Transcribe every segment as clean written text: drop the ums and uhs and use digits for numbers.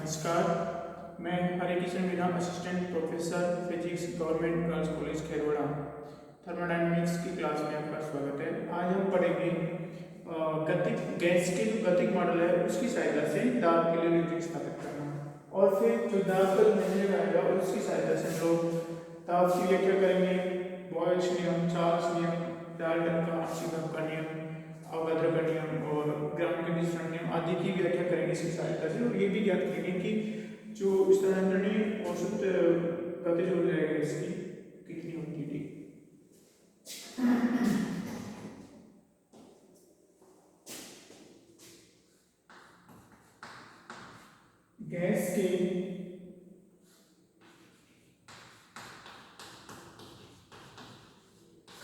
नमस्कार, मैं Hare Kishan Meena, assistant professor physics, government girls college Kherwara, thermodynamics की क्लास में आपका स्वागत है। आज हम पढ़ेंगे गतिक गैस के जो गतिक मॉडल है उसकी सहायता से दाब के लिए रीडिंग स्थापित करना, और फिर जो दाब का मेजर आएगा उसकी सहायता से हम लोग दाब की व्याख्या करेंगे। बॉयल्स नियम, चार्ल्स नियम, डाल्टन का आंशिक का नियम, अवगाद्रो का नियम और ग्राउंड कंडीशन नियम आदि की व्याख्या करेंगे इसकी सहायता से, और ये भी ज्ञात करेंगे कि जो स्थानांतरणीय औसत गतिज ऊर्जा है इसकी कितनी होती है। गैस के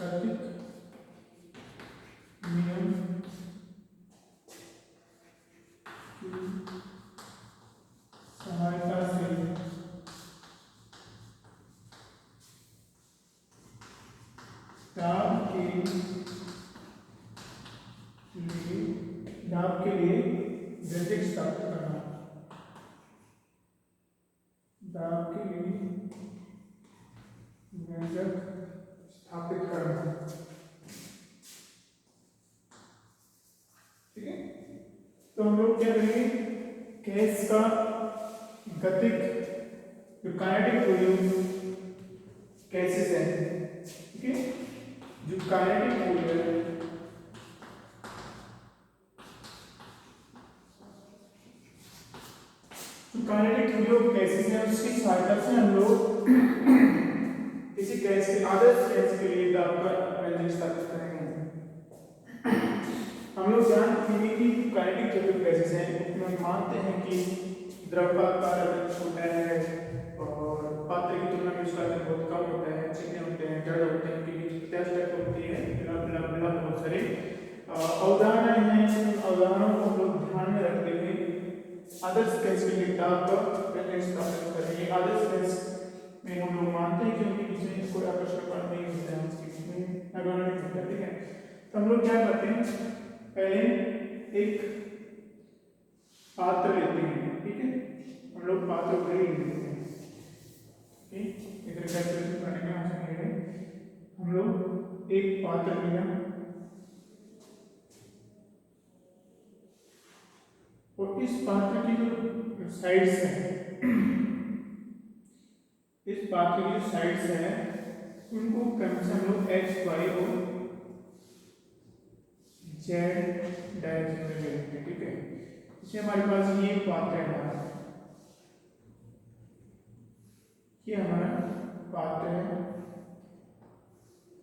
गतिक नियम सहायता से दाब के लिए व्यंजक स्थापित करना, दाब के लिए व्यंजक स्थापित करना। ठीक है, तो हम लोग क्या करेंगे, गैस का गतिक जो काइनेटिक वॉल्यूम गैसेस है, ठीक है, जो काइनेटिक वॉल्यूम गैसेस है उसकी सहायता से हम लोग किसी गैस के आदर्श गैस के लिए दाब का व्यंजक स्थापित करेंगे। हम लोग जानते हैं कि काइनेटिक जो गैसेस हैं उसमें मानते हैं कि द्रव का आकार छोटा है और पात्र की तुलना में उसका आकार बहुत कम होता है, चिकने होते हैं, जड़ होते हैं, उनके बीच व्यत्यास होती है, बहुत सारे अवधारणाएं हैं। अवधारणाओं को हम लोग ध्यान में रखते हुए आदर्श गैस के लिए दाब का व्यंजक स्थापित करेंगे। आदर्श गैस में हम लोग मानते हैं कि उनके बीच में कोई आकर्षण बल नहीं होता है, उसके बीच में एरोडायनामिक होता है। ठीक है, तो हम लोग क्या करते हैं, पहले एक पात्र लेते हैं। ठीक है, हम लोग पात्र को ही लेते हैं। इधर कैलकुलेशन करने में आसानी है। हम लोग एक पात्र लिया और इस पात्र की जो साइड्स हैं, इस पात्र की जो साइड्स हैं उनको क्रमशः हम लोग एक्स, वाई और जेड डायरेक्शन में लेते हैं। ठीक है, इसमें हमारे पास ये पात्र है, ये हमारा पात्र है।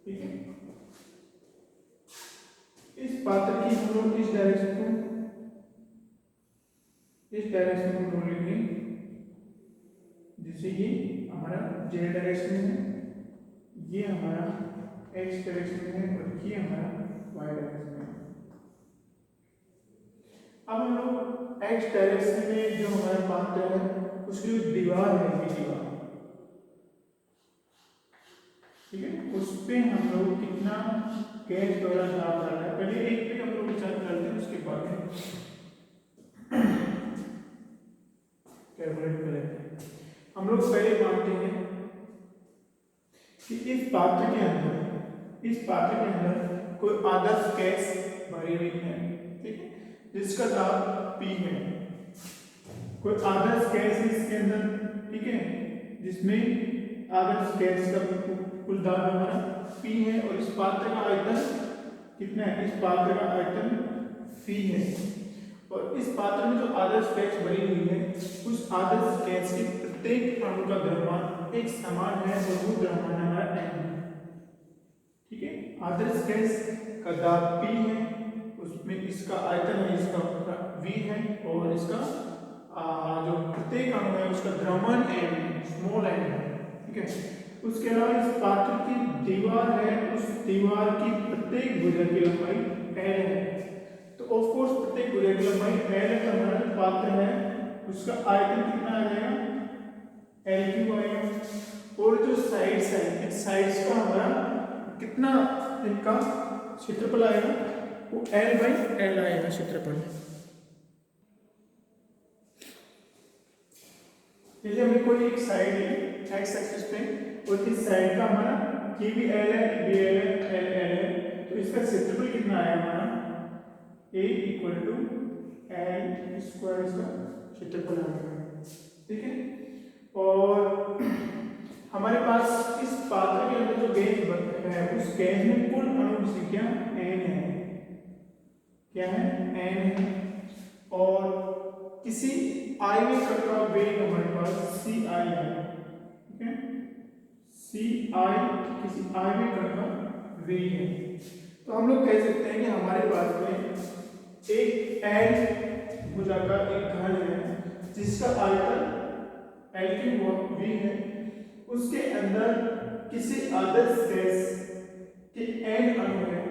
ठीक है, इस पात्र की हम लोग इस डायरेक्शन को लेंगे, जैसे ये हमारा जेड डायरेक्शन है, ये हमारा एक्स डायरेक्शन है और ये हमारा वाई डायरेक्शन है। अब हम लोग एक्स डायरेक्शन में जो हमारा पात्र है उसकी जो दीवार है, ये दीवार, ठीक है, उस पे हम लोग कितना गैस द्वारा दाब डालना है, पहले एक पे हम लोग विचार करते हैं, उसके बाद में कैलकुलेट करेंगे। हम लोग पहले मानते हैं कि इस पात्र के अंदर कोई आदर्श गैस भरी हुई है, ठीक है, जिसका दाब P है। कोई आदर्श गैस इसके अंदर, ठीक है, जिसमें आदर्श गैस का कुल दाब हमारा P है, और इस पात्र का आयतन कितना है, इस पात्र का आयतन P है, और इस पात्र में जो आदर्श गैस भरी हुई है उस आदर्श गैस के प्रत्येक अणु का द्रव्यमान एक समान है, और वो द्रव्यमान हमारा m है। ठीक है, आदर्श गैस का दाब P है, उसमें इसका आयतन है, इसका V है, और इसका जो प्रत्येक अणु है उसका द्रव्यमान m है, स्मॉल m है। ठीक है, उसके अलावा इस पात्र की दीवार है, उस दीवार की प्रत्येक भुजा की लंबाई l है। तो ऑफ कोर्स प्रत्येक भुजा की लंबाई l है, तो हमारा जो पात्र है उसका आयतन कितना आ जाएगा, l क्यूब आएगा। और जो साइड्स है, इन साइड्स का हमारा कितना, इनका क्षेत्रफल आएगा, वो l बाई l आएगा क्षेत्रफल। जैसे हमें कोई एक साइड है एक्स एक्सिस पे और इस साइड का हमारा ये भी एल है, बी एल है, एल एल है, तो इसका क्षेत्रफल कितना आया हमारा ए इक्वल टू एल स्क्वायर, इसका क्षेत्रफल आएगा। ठीक है, और हमारे पास इस पात्र के अंदर जो गैस है उस गैस में कुल अणु की संख्या n है। क्या है? n है। और किसी आयवी कण का वेग हमारे पास ci है। ठीक है, ci किसी आयवी कण का वेग है। तो हम लोग कह सकते हैं कि हमारे पास में एक एल भुजा का एक घन है जिसका आयतन एल क्यूब v है, उसके अंदर किसी आदर्श गैस के n अणु है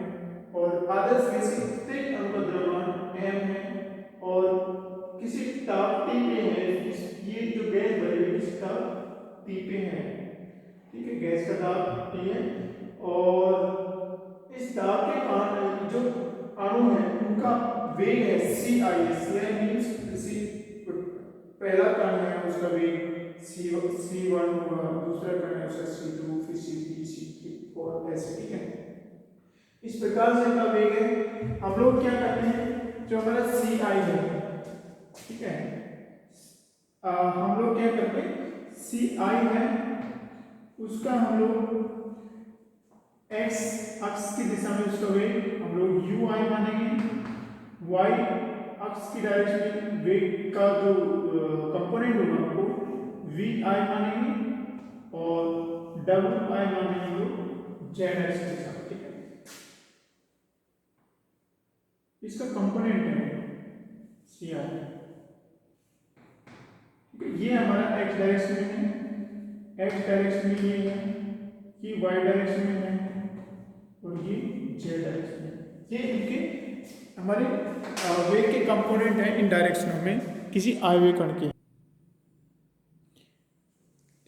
और आदर्श गैस के प्रत्येक अणु का द्रव्यमान m है और किसी ताप T पे है। ये जो गैस भरी हुई किसी ताप T पे है। ठीक है, गैस का ताप T है और इस ताप के कारण जो अणु है उनका वेग है ci। ci मींस किसी पहला कण है उसका वेग c1 हुआ, दूसरा कण है उसका c2, फिर c3, c3 और ऐसे। ठीक है, इस प्रकार से इनका वेग है। हम लोग क्या करते हैं, जो हमारा ci है, ठीक है, हम लोग क्या करते हैं, ci है उसका हम लोग x अक्ष की दिशा में उसका वेग हम लोग ui मानेंगे, y अक्ष की डायरेक्शन में वेग का जो कंपोनेंट होगा वो vi मानेंगे और wi मानेंगे हम लोग z अक्ष के साथ। ठीक है, इसका कंपोनेंट है ci। ये हमारा x डायरेक्शन में है, x डायरेक्शन में ये है, ये y डायरेक्शन में है और ये z डायरेक्शन में। ये इनके हमारे वेग के कंपोनेंट हैं इन डायरेक्शनों में किसी आयव्य कण के।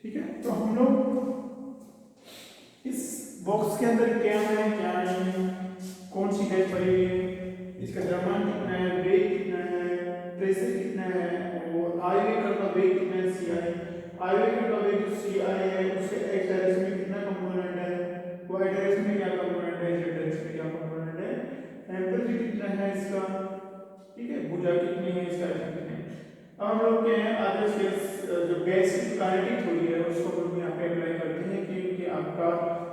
ठीक है, तो हम लोग इस बॉक्स के अंदर क्या है क्या नहीं है, कौन सी गैस भरी हुई है, इसका द्रव्यमान कितना है, वेग कितना है, प्रेशर कितना है और आयव्य कण का वेग कितना है ci। आयव्य कण का वेग जो ci है उसके x डायरेक्शन में कितना कंपोनेंट है, y डायरेक्शन में क्या कंपोनेंट है, z डायरेक्शन में क्या कंपोनेंट है, टेंपरेचर कितना है इसका। ठीक है, भुजा कितनी है, इसका कितना है। अब हम लोग क्या है आदर्श गैस जो गैस की काइनेटिक थ्योरी है उसको हम लोग यहाँ पे अप्लाई करते हैं कि आपका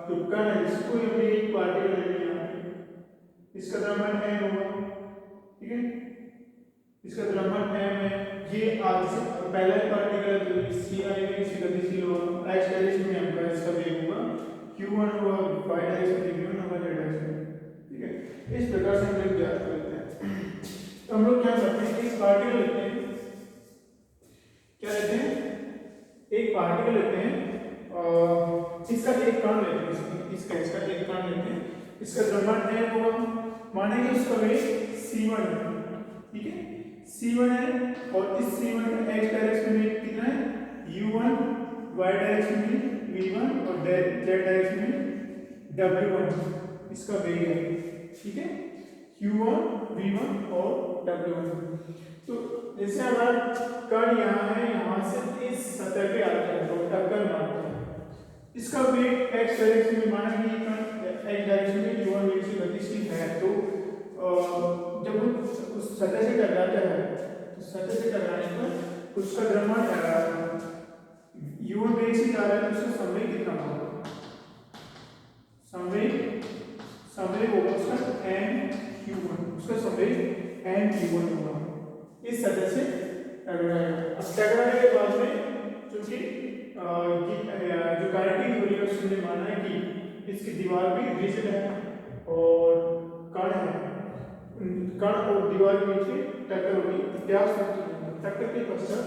जो कण है इसको हमने एक पार्टिकल ले लिया, इसका द्रव्यमान m होगा। ठीक है, इसका द्रव्यमान m है, ये आगे से पहला पार्टिकल है तो ci में इसी गतिशील होगा, x डायरेक्शन में आपका इसका वेग होगा q1 होगा, y डायरेक्शन में v1 होगा, z डायरेक्शन में। ठीक है, इस प्रकार से हम लोग ज्ञात करते हैं। तो हम लोग क्या करते हैं, एक पार्टिकल लेते हैं, क्या लेते हैं, एक पार्टिकल लेते हैं और इसका एक कण लेते हैं, इसका एक कण लेते हैं, इसका द्रव्यमान m होगा, मानेंगे उसका वेग c1 है। ठीक है, c1 है और इस c1 का x डायरेक्शन में कितना है u1, y डायरेक्शन में v1 और z डायरेक्शन में w1 इसका वेग है। ठीक है, q1, v1 और w1। तो जैसे हमारा कण यहाँ है, यहाँ से इस सतह पे आता है तो टक्कर मारता है, इसका वेग x डायरेक्शन में माना कि कण x डायरेक्शन में u1 वेग से गतिशील है, तो जब वो उस सतह से टकराता है तो सतह से टकराने पर उसका द्रव्यमान u1 वेग से जा रहा है तो उसका संवेग कितना होगा, संवेग होगा उसका m(q1), उसका संवेग m(q1) होगा, इस सतह से टकराएगा। अब टकराने के बाद में चूंकि जो काइनेटिक थ्योरी है उसने माना है कि इसकी दीवार भी रिजिड है और कण और दीवार के बीच टक्कर होगी, प्रत्यास्थ टक्कर के पश्चात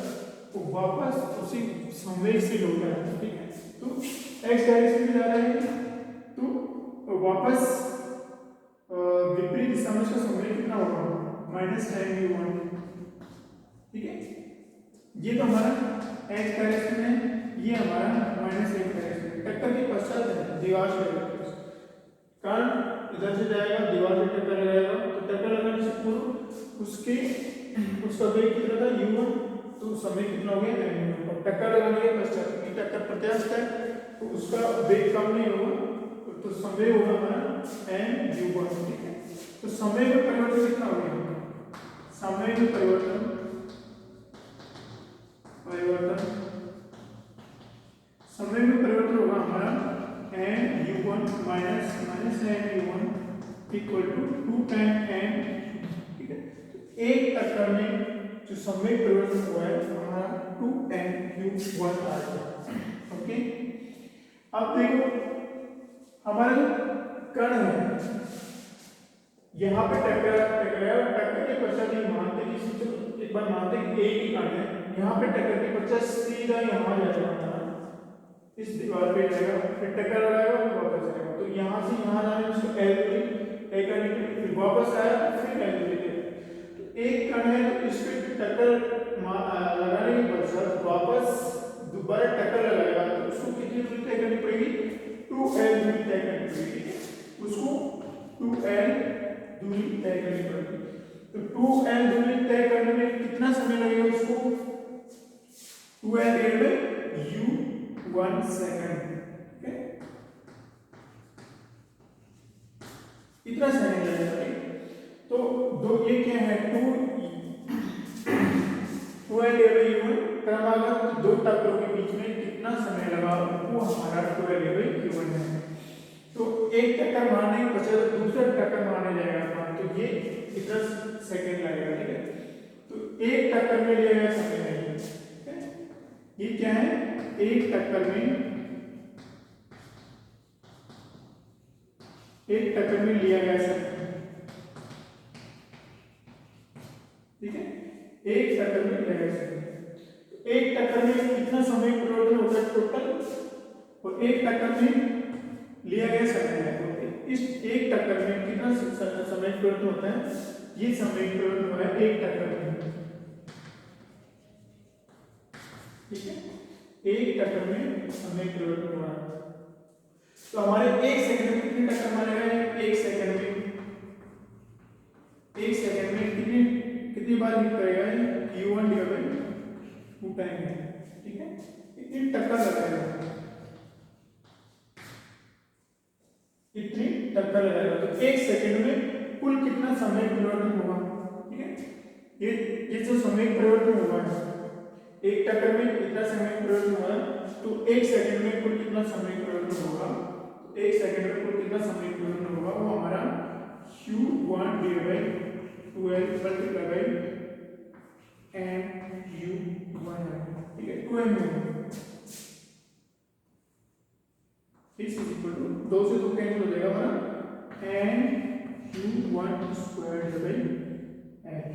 वो वापस उसी संवेग से लौटा है। ठीक है, तो x डायरेक्शन में जा रहा है तो वापस विपरीत दिशा में उसका संवेग कितना होगा, -10u1। ठीक है, ये तो हमारा x डायरेक्शन है, ये हमारा -1 डायरेक्शन। टक्कर के पश्चात दीवार से कण इधर से जाएगा, दीवार से टक्कर लगाएगा, तो टक्कर लगाने से पूर्व उसका वेग कितना था u1, तो समय कितना हो गया m1। और टक्कर लगाने के पश्चात क्योंकि टक्कर प्रत्यास्थ है तो उसका वेग कम नहीं होगा, तो समय होगा हमारा एन यू वन। ठीक है, तो समय में परिवर्तन कितना हो गया, समय में परिवर्तन समय में परिवर्तन होगा हमारा N U one minus N U one equal to 2 time N. ठीक है, तो एक टक्कर में जो समय परिवर्तन हुआ है हमारा 2 टाइम यू वन आ गया। ओके, अब देखो हमारा जो कण है यहाँ पे टक्कर के पश्चात ये मानते कि एक बार मानते कि एक ही कण है, यहाँ पे टक्कर के पश्चात सीधा यहाँ जाएगा, इस दीवार पे जाएगा, फिर टक्कर लगाएगा फिर वापस जाएगा, तो यहाँ से यहाँ जाने में उसको एल दूरी तय करने के लिए फिर वापस आया फिर एल दूरी तय। तो एक कण है तो इस पे टक्कर लगाने के पश्चात वापस दोबारा टक्कर लगाएगा तो उसको कितनी दूरी तय करनी पड़ेगी, 2l दूरी तय करनी पड़ेगी, उसको 2l दूरी तय करनी पड़ेगी। तो 2l दूरी तय करने में कितना समय लगेगा, उसको 2l divided by u 1 second. ठीक है, इतना सेकंड लगेगा। तो दो ये क्या है 2l डिवाइडेड बाय u1 क्रमागत दो टक्करों के बीच में कितना समय लगा वो हमारा 2l डिवाइडेड बाय u1 है। तो एक टक्कर मारने के पश्चात दूसरा टक्कर मारने जाएगा तो ये कितना सेकंड लगेगा। ठीक है, तो एक टक्कर में लिया गया समय है, ठीक है, ये क्या है एक टक्कर में लिया गया समय। ठीक है, एक टक्कर में लिया गया समय, तो एक टक्कर में कितना समय परिवर्तन होता है टोटल, और एक टक्कर में लिया गया समय है तो इस एक टक्कर में कितना समय परिवर्तन होता है, ये समय परिवर्तन हुआ है एक टक्कर में। ठीक है, एक टक्कर में समय परिवर्तन हुआ है, तो हमारे एक सेकंड में कितने टक्कर मारे गए, एक सेकंड में कितनी बार हिट करेगा u1 डिवाइडेड बाय 2 टाइम है। ठीक है, इतनी टक्कर लगाएगा, इतनी टक्कर लगाएगा, तो एक सेकंड में कुल कितना समय परिवर्तन होगा। ठीक है, ये जो समय परिवर्तन हुआ है एक टक्कर में कितना समय परिवर्तन हुआ है, तो एक सेकंड में कुल कितना समय परिवर्तन होगा, तो एक सेकंड में कुल कितना समय परिवर्तन होगा वो हमारा u1 divided by 12 multiply by n u1 है। ठीक है, 2m इज इक्वल टू 2 से 2 कैंसिल हो जाएगा हमारा n u1 square by n।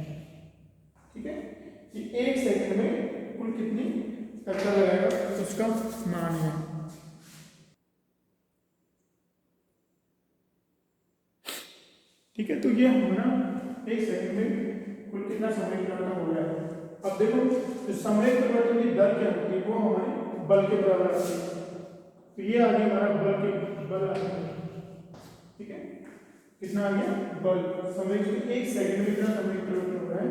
ठीक है, कि एक सेकंड में कुल कितनी टक्कर लगाएगा उसका मान है। ठीक है, तो ये हमारा एक सेकंड में कुल कितना समय परिवर्तन हो रहा है। अब देखो जो समय परिवर्तन की दर क्या होती है वो हमारे बल के बराबर आती है, तो ये आ गया हमारा बल आ गया। ठीक है, कितना आ गया बल, समय एक सेकंड में कितना समय परिवर्तन हो रहा है,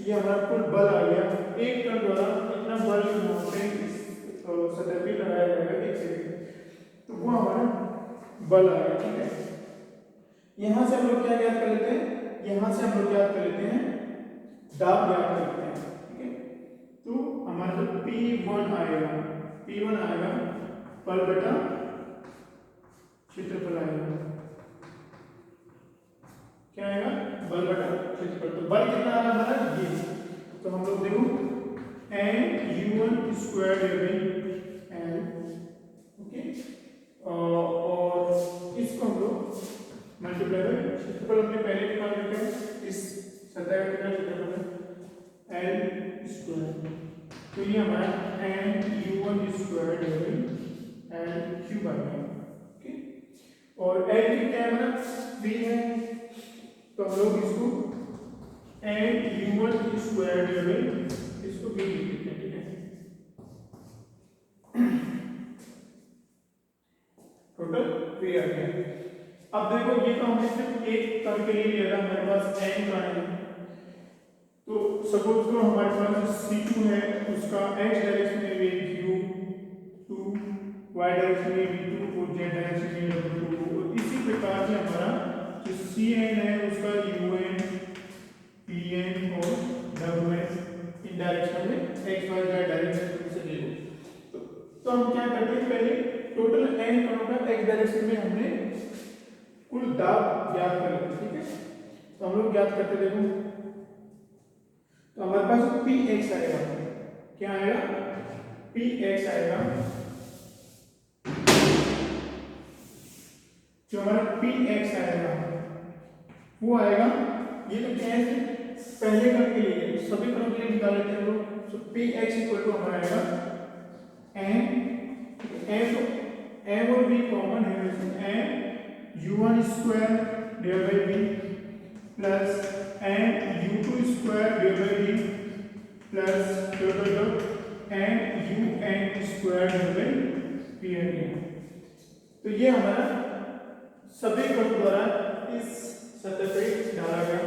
ये हमारा कुल बल आ गया। एक टन द्वारा कितना बल सतह पे लगाया जाएगा एक सेकंड, तो वो हमारा बल आ गया। ठीक है, यहां से हम लोग क्या ज्ञात कर लेते हैं, यहां से हम लोग ज्ञात कर लेते हैं दाब ज्ञात कर लेते हैं। ठीक है, तो हमारा जो P1 आएगा बल बटा क्षेत्रफल आएगा, क्या आएगा बल बटा क्षेत्रफल। तो बल कितना आ रहा है हमारा ये, तो हम लोग देखो n u1 square divided n। Okay, और इसको हम लोग मल्टीप्लाई बाय क्षेत्रफल हमने पहले निकाल रखा है, इस सतह का कितना क्षेत्रफल है l स्क्वायर, तो ये हमारा n u1 square divided l cube आ गया। ओके, और l की क्या है हमारा v है, तो हम लोग इसको n u1 स्क्वायर डिवाइडेड इसको v लिख देते हैं। ठीक है, टोटल v आ गया। अब देखो ये तो हमने सिर्फ एक कण के लिए लिया था, हमारे पास n कण है, तो सपोज करो हमारे पास C2 है, उसका x डायरेक्शन में वेग u2, y डायरेक्शन में v2 और z डायरेक्शन में w2। और इसी प्रकार से हमारा जो Cn है उसका un, pn और wn इन डायरेक्शन में x y z डायरेक्शन से ले लो। तो हम क्या करते हैं, पहले टोटल n कणों का x डायरेक्शन में हमने कुल दाब ज्ञात कर लेते, ठीक है। तो हम लोग ज्ञात करते देखो, तो हमारे पास px आएगा, क्या आएगा, px आएगा, जो हमारा px आएगा वो आएगा, ये तो क्या है पहले कण के लिए, सभी कणों के लिए निकाल लेते हैं लोग। तो px इक्वल टू हमारा आएगा m और v कॉमन है, वैसे m u1 square divide by v plus m u2 square divide by v plus m un square divide by pn। तो ये हमारा सभी कणों द्वारा इस सतह पे डाला गया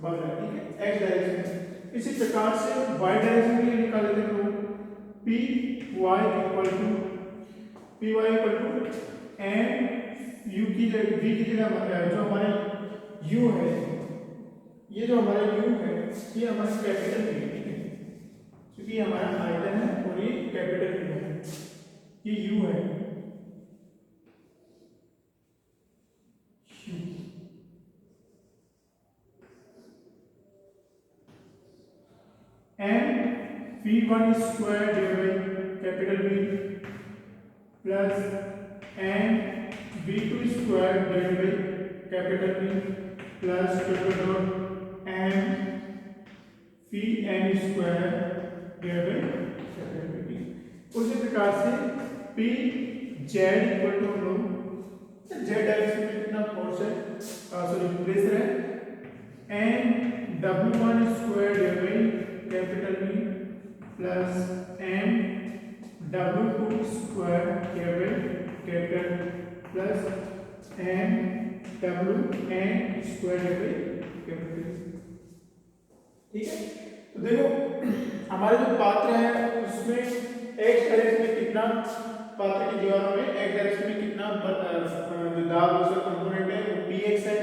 बल है, ठीक है, x डायरेक्शन में। इसी प्रकार से y डायरेक्शन के लिए निकाल लेते हैं लोग, py equal to m u की जगह v की जगह जो हमारा u है, ये जो हमारा u है ये हमारा कैपिटल v है, ठीक है, क्योंकि ये हमारा आयतन है और ये कैपिटल v है, ये u है, m v1 square divide capital V plus m v2 square divide by capital V plus m vn square divide by capital V। उसी प्रकार से p z इक्वल टू हम लोग z डायरेक्शन में कितना फोर्स है, सॉरी प्रेशर है, m w1 square divide by capital V plus m w2 square divide capital plus m wn square divide capital, ठीक है। तो देखो हमारे जो पात्र है उसमें x डायरेक्शन में कितना, पात्र की दीवारों में x डायरेक्शन में कितना दाब उसका कंपोनेंट है वो px है,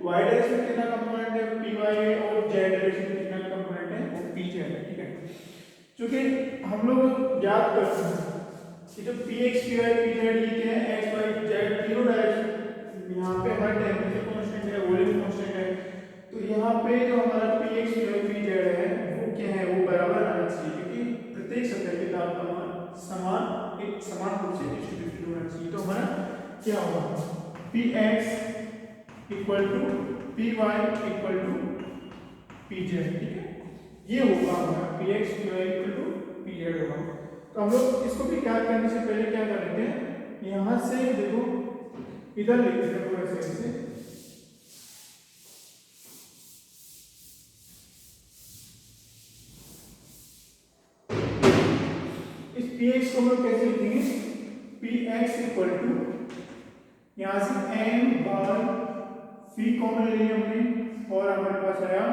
y डायरेक्शन में कितना कंपोनेंट है वो py है, और z डायरेक्शन में कितना कंपोनेंट है वो pz है, ठीक है। क्योंकि हम लोग याद करते हैं कि जो px py pz ये क्या है, x y z तीनों डायरेक्शन, यहाँ पे हमारा टेम्परेचर कांस्टेंट है, वॉल्यूम कांस्टेंट है, तो यहाँ पे जो हमारा px py pz है वो क्या है, वो बराबर आना चाहिए, क्योंकि प्रत्येक सतह के तापमान समान एक समान रूप से डिस्ट्रीब्यूटेड होना चाहिए। तो हमारा क्या होगा, px equal to py equal to pz, ठीक है, ये होगा हमारा px py equal to pz होगा। तो हम लोग इसको भी क्या करने से पहले क्या कर लेते हैं, यहाँ से देखो इधर लिख देते हैं ऐसे, इस px को हम लोग कैसे लिखेंगे, px इक्वल टू यहाँ से m बार v कॉमन ले लिया हमने और हमारे पास आया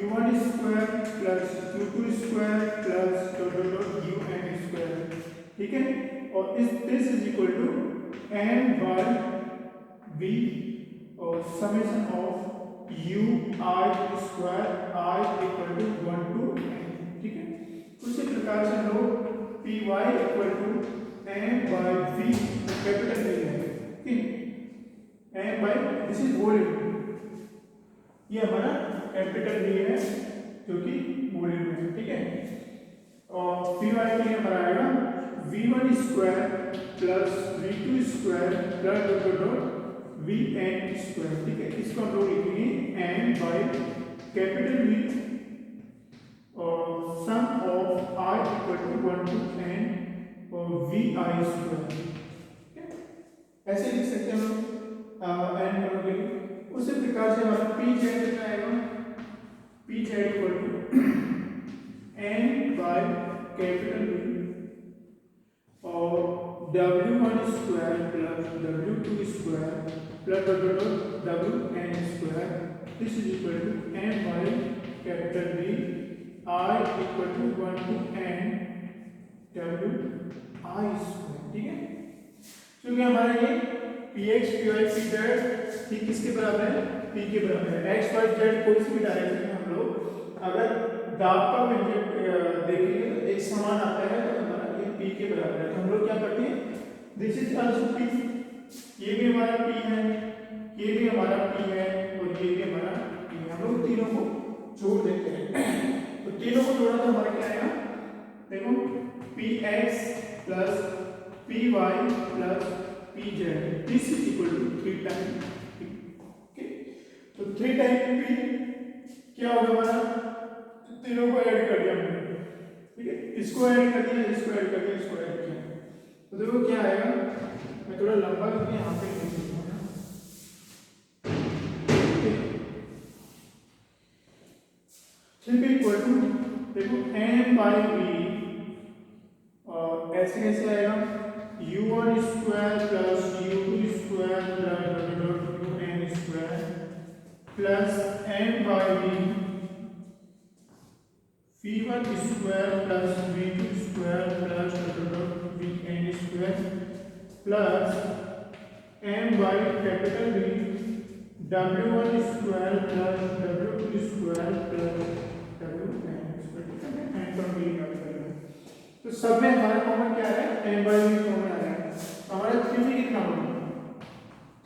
u1 square plus u2 square plus un square, ठीक है, और this is equal to m bar v और summation of u I square I equal to 1 to n, ठीक है। उसी प्रकार से हम लोग py equal to m by v capital V है, ठीक, m by this is volume, ये हमारा कैपिटल V है जो कि वॉल्यूम है, ठीक है, और py के लिए हमारा आएगा v1 square plus v2 square plus vn square, ठीक है। इसको हम लोग लिखेंगे m बाय कैपिटल V और sum of I equal to 1 to n और vi स्क्वायर, ऐसे लिख सकते हैं हम लोग n करोगे। उसी प्रकार से हमारा pz कितना आएगा, pz equal to n by capital V और w1 square plus w2 square plus wn square, this is equal to m by capital V equal to 1 to n w I square, ठीक है। क्योंकि हमारा ये px py pz ये किसके बराबर है, p के बराबर है। x y z कोई सी भी डायरेक्शन में हम लोग अगर दाब का व्यंजक देखेंगे तो एक समान आता है तो हमारा ये p के बराबर है। तो हम लोग क्या करते हैं, दिस इज आल्सो p, ये भी हमारा p है, ये भी हमारा p है और ये भी हमारा p है। हम लोग तीनों को जोड़ देते हैं तो तीनों को जोड़ा तो हमारा क्या आएगा, देखो px प्लस py प्लस pz, this is equal to 3 time p, okay. तो 3 टाइम p क्या होगा हमारा, तीनों को ऐड कर दिया हमने, ठीक है। इसको ऐड कर दिया, इसको ऐड कर दिया, इसको ऐड किया, तो देखो क्या आएगा। मैं थोड़ा लंबा करके यहाँ पे लिख देता हूँ ना, ठीक है। इक्वल टू देखो m बाई v और ऐसे कैसे आएगा, u1 square plus u2 square plus un square plus m by v v1 square plus v2 square plus vn square plus m by capital V w1 square plus w2 square plus wn square, n from v निकाल करेंगे तो सब में हमारा common क्या है, m by v common आ रहा है। तो हमारा 3p कितना होगा,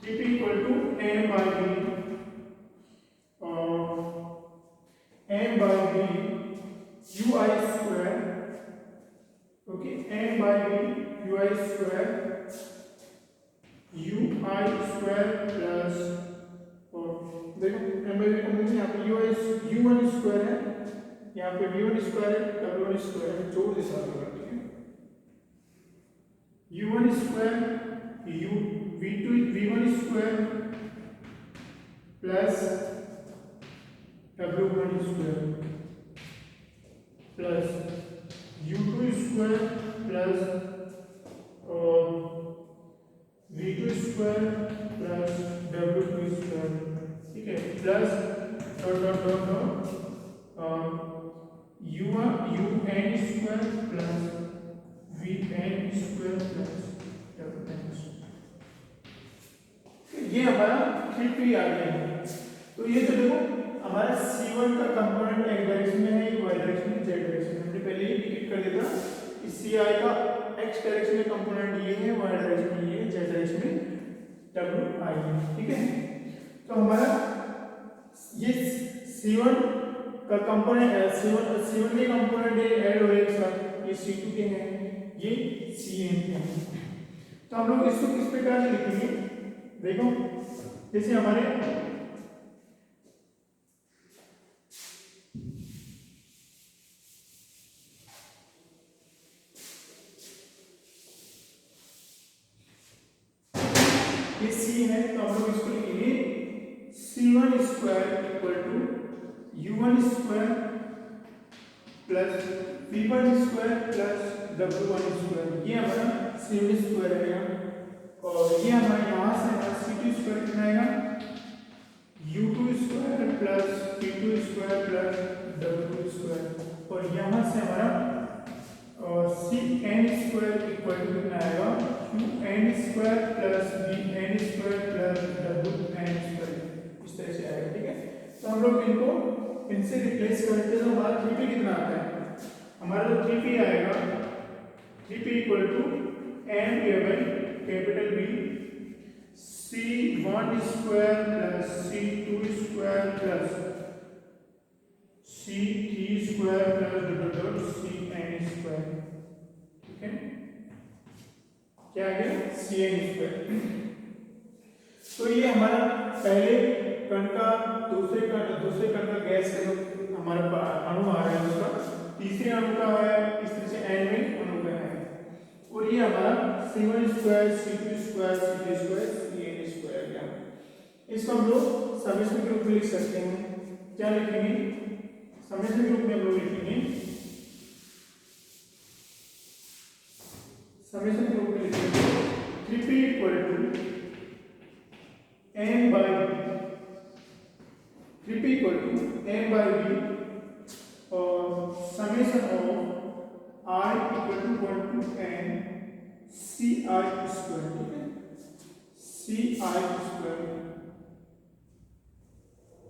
3p equal to m by v और m by v ui square, okay, m by v ui square plus और देखो m बाई v को मुझे यहाँ पे u1 स्क्वायर है, यहाँ पे v1 स्क्वायर है, w1 स्क्वायर है, जोड़ दे साथ में, ठीक है। u1 square v1 square plus w1 square plus u2 square plus v2 square plus w2 square, ठीक है, plus dot dot dot dot un square plus vn square plus wn square. ये हमारा 3p आ गया है। तो ये तो देखो हमारा c1 का कंपोनेंट x डायरेक्शन में है, y डायरेक्शन में, z डायरेक्शन में। हमने पहले ही इंडिकेट कर दिया था कि ci का x डायरेक्शन में कंपोनेंट ये है, y डायरेक्शन में ये है, z डायरेक्शन में wi है, ठीक है। तो हमारा ये c1 का कंपोनेंट c1 के कंपोनेंट ये ऐड हो रहे हैं साथ, ये c2 के हैं, ये cn के हैं। तो हम लोग इसको किस प्रकार से लिखेंगे, देखो जैसे हमारे ये c है तो हम लोग इसको लिखेंगे c1 square equal to u1 square plus v1 square plus w1 square, ये हमारा c1 स्क्वायर आएगा और ये हमारे यहाँ से हमारा c2 स्क्वायर कितना आएगा, u2 square plus p2 square plus w2 square और यहाँ से हमारा cn स्क्वायर इक्वल टू कितना आएगा, qn square plus vn square plus wn square, इस तरह से आएगा, ठीक है। तो हम लोग इनको इनसे रिप्लेस करते हैं तो हमारा 3p कितना आता है, हमारा जो 3p आएगा 3p equal to m by capital V c1 square plus c2 square plus c3 square plus cn square, ठीक है, क्या आ गया cn स्क्वायर। तो ये हमारा पहले कण का दूसरे कण का गैस का जो हमारा अणु आ रहा है उसका तीसरे अणु का है, इस तरह से n में अणु का है और ये हमारा c1 square c2 square c3 square cn square क्या, इसको हम लोग समेशन के रूप में लिख सकते हैं। क्या लिखेंगे, समेशन के रूप में हम लोग लिखेंगे, समेशन के रूप में लिखेंगे 3p equal to m by 3p equal to m by v और summation summation of I equal to 1 to n C I square, ठीक है, सी आई स्क्वायर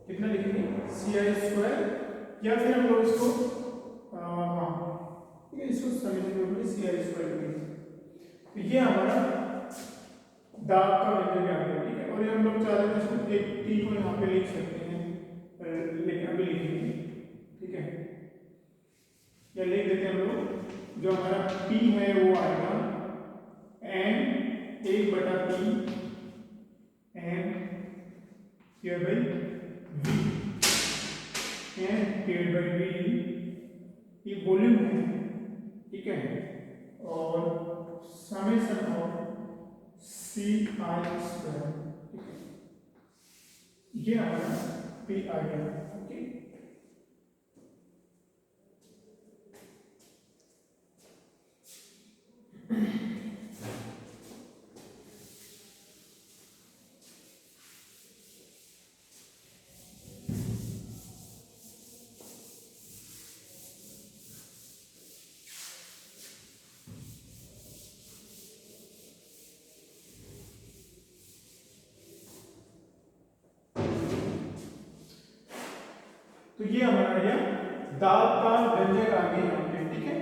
कितना लिखेंगे, सी आई स्क्वायर, या फिर हम लोग इसको हाँ ठीक है, इसको समेशन में सी आई स्क्वायर लिखेंगे। तो ये हमारा दाब का व्यंजक आ गया, ठीक है। और ये हम लोग चाह रहे हैं इसको एक टी को यहाँ पे लिख सकते हैं, लेकिन अभी लिखेंगे, ठीक है, या लिख देते हैं हम लोग, जो हमारा p है वो आएगा n 1/p n divide by v, n divide by v ये वॉल्यूम है, ठीक है, और summation of C I square, ठीक है, ये हमारा p आ गया, ओके। तो ये हमारा यह दाब का व्यंजक आ गया यहाँ पे, ठीक है।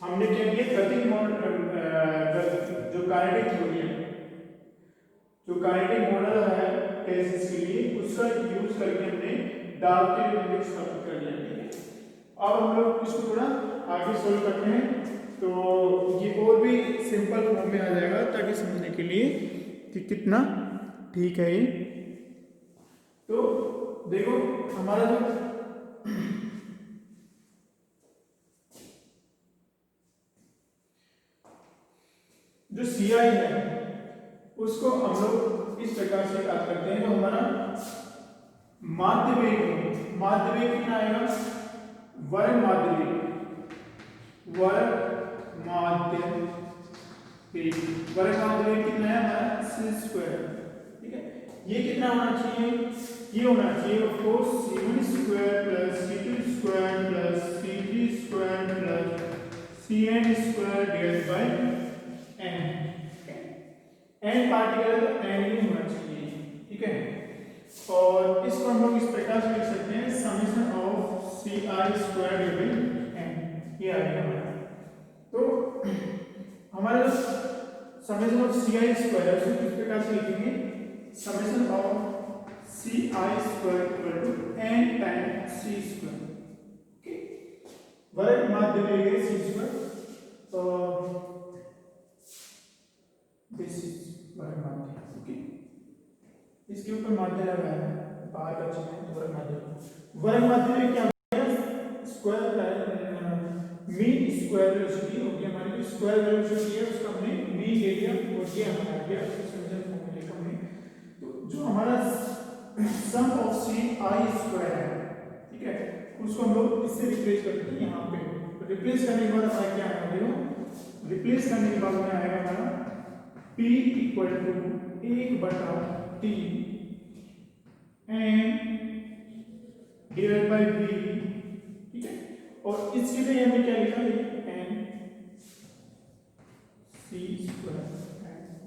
हमने क्या किया, गतिक मॉडल जो काइनेटिक थ्योरी है, जो काइनेटिक मॉडल है टेस्ट के लिए, उसका यूज करके हमने दाब के व्यंजक स्थापित कर लिया, ठीक है। अब हम लोग इसको थोड़ा आगे सोल्व करते हैं, तो ये और भी सिंपल फॉर्म में आ जाएगा, ताकि समझने के लिए कि कितना ठीक है ये। तो देखो हमारा जो सी आई है उसको हम लोग इस प्रकार से याद करते हैं, तो हमारा माध्य वेग है, माध्य वेग कितना आएगा, वर्ग माध्य वेग, वर्ग माध्य वेग, वर्ग माध्य वेग कितना है हमारा सी स्क्वायर, ठीक है। ये कितना होना चाहिए, ये होना चाहिए of course c1 square plus c2 square plus c3 square plus cn square divided by n, n particle है तो n ही होना चाहिए, ठीक है। और इसको हम लोग इस प्रकार से लिख सकते हैं, summation of C I square divided by n, ये आ गया हमारा। तो हमारा जो summation of C I square है उसको किस प्रकार से लिखेंगे, summation of C I square equal to n time C square, okay. वर्ग माध्य वेग है सी स्क्वायर, तो दिस इज वर्ग माध्य, ओके। इसके ऊपर माध्य लगा है, बाहर का चिन्ह है, तो वर्ग माध्य, वर्ग माध्य वेग क्या है, स्क्वायर मीन स्क्वायर वेलोसिटी होगी हमारी, जो स्क्वायर वेलोसिटी है उसका हमने मीन ले लिया, और ये हमारा गया उसको समीकरण फॉर्म में लिखा हमने। तो जो हमारा सम ऑफ सी आई स्क्वायर है, ठीक है, उसको हम लोग इससे रिप्लेस करते हैं यहाँ पे। तो रिप्लेस करने के बाद हमारा क्या आएगा, देखो रिप्लेस करने के बाद में आएगा हमारा p equal to 1/t n divide by v, ठीक है। और इसके लिए हमने क्या लिखा है, n c स्क्वायर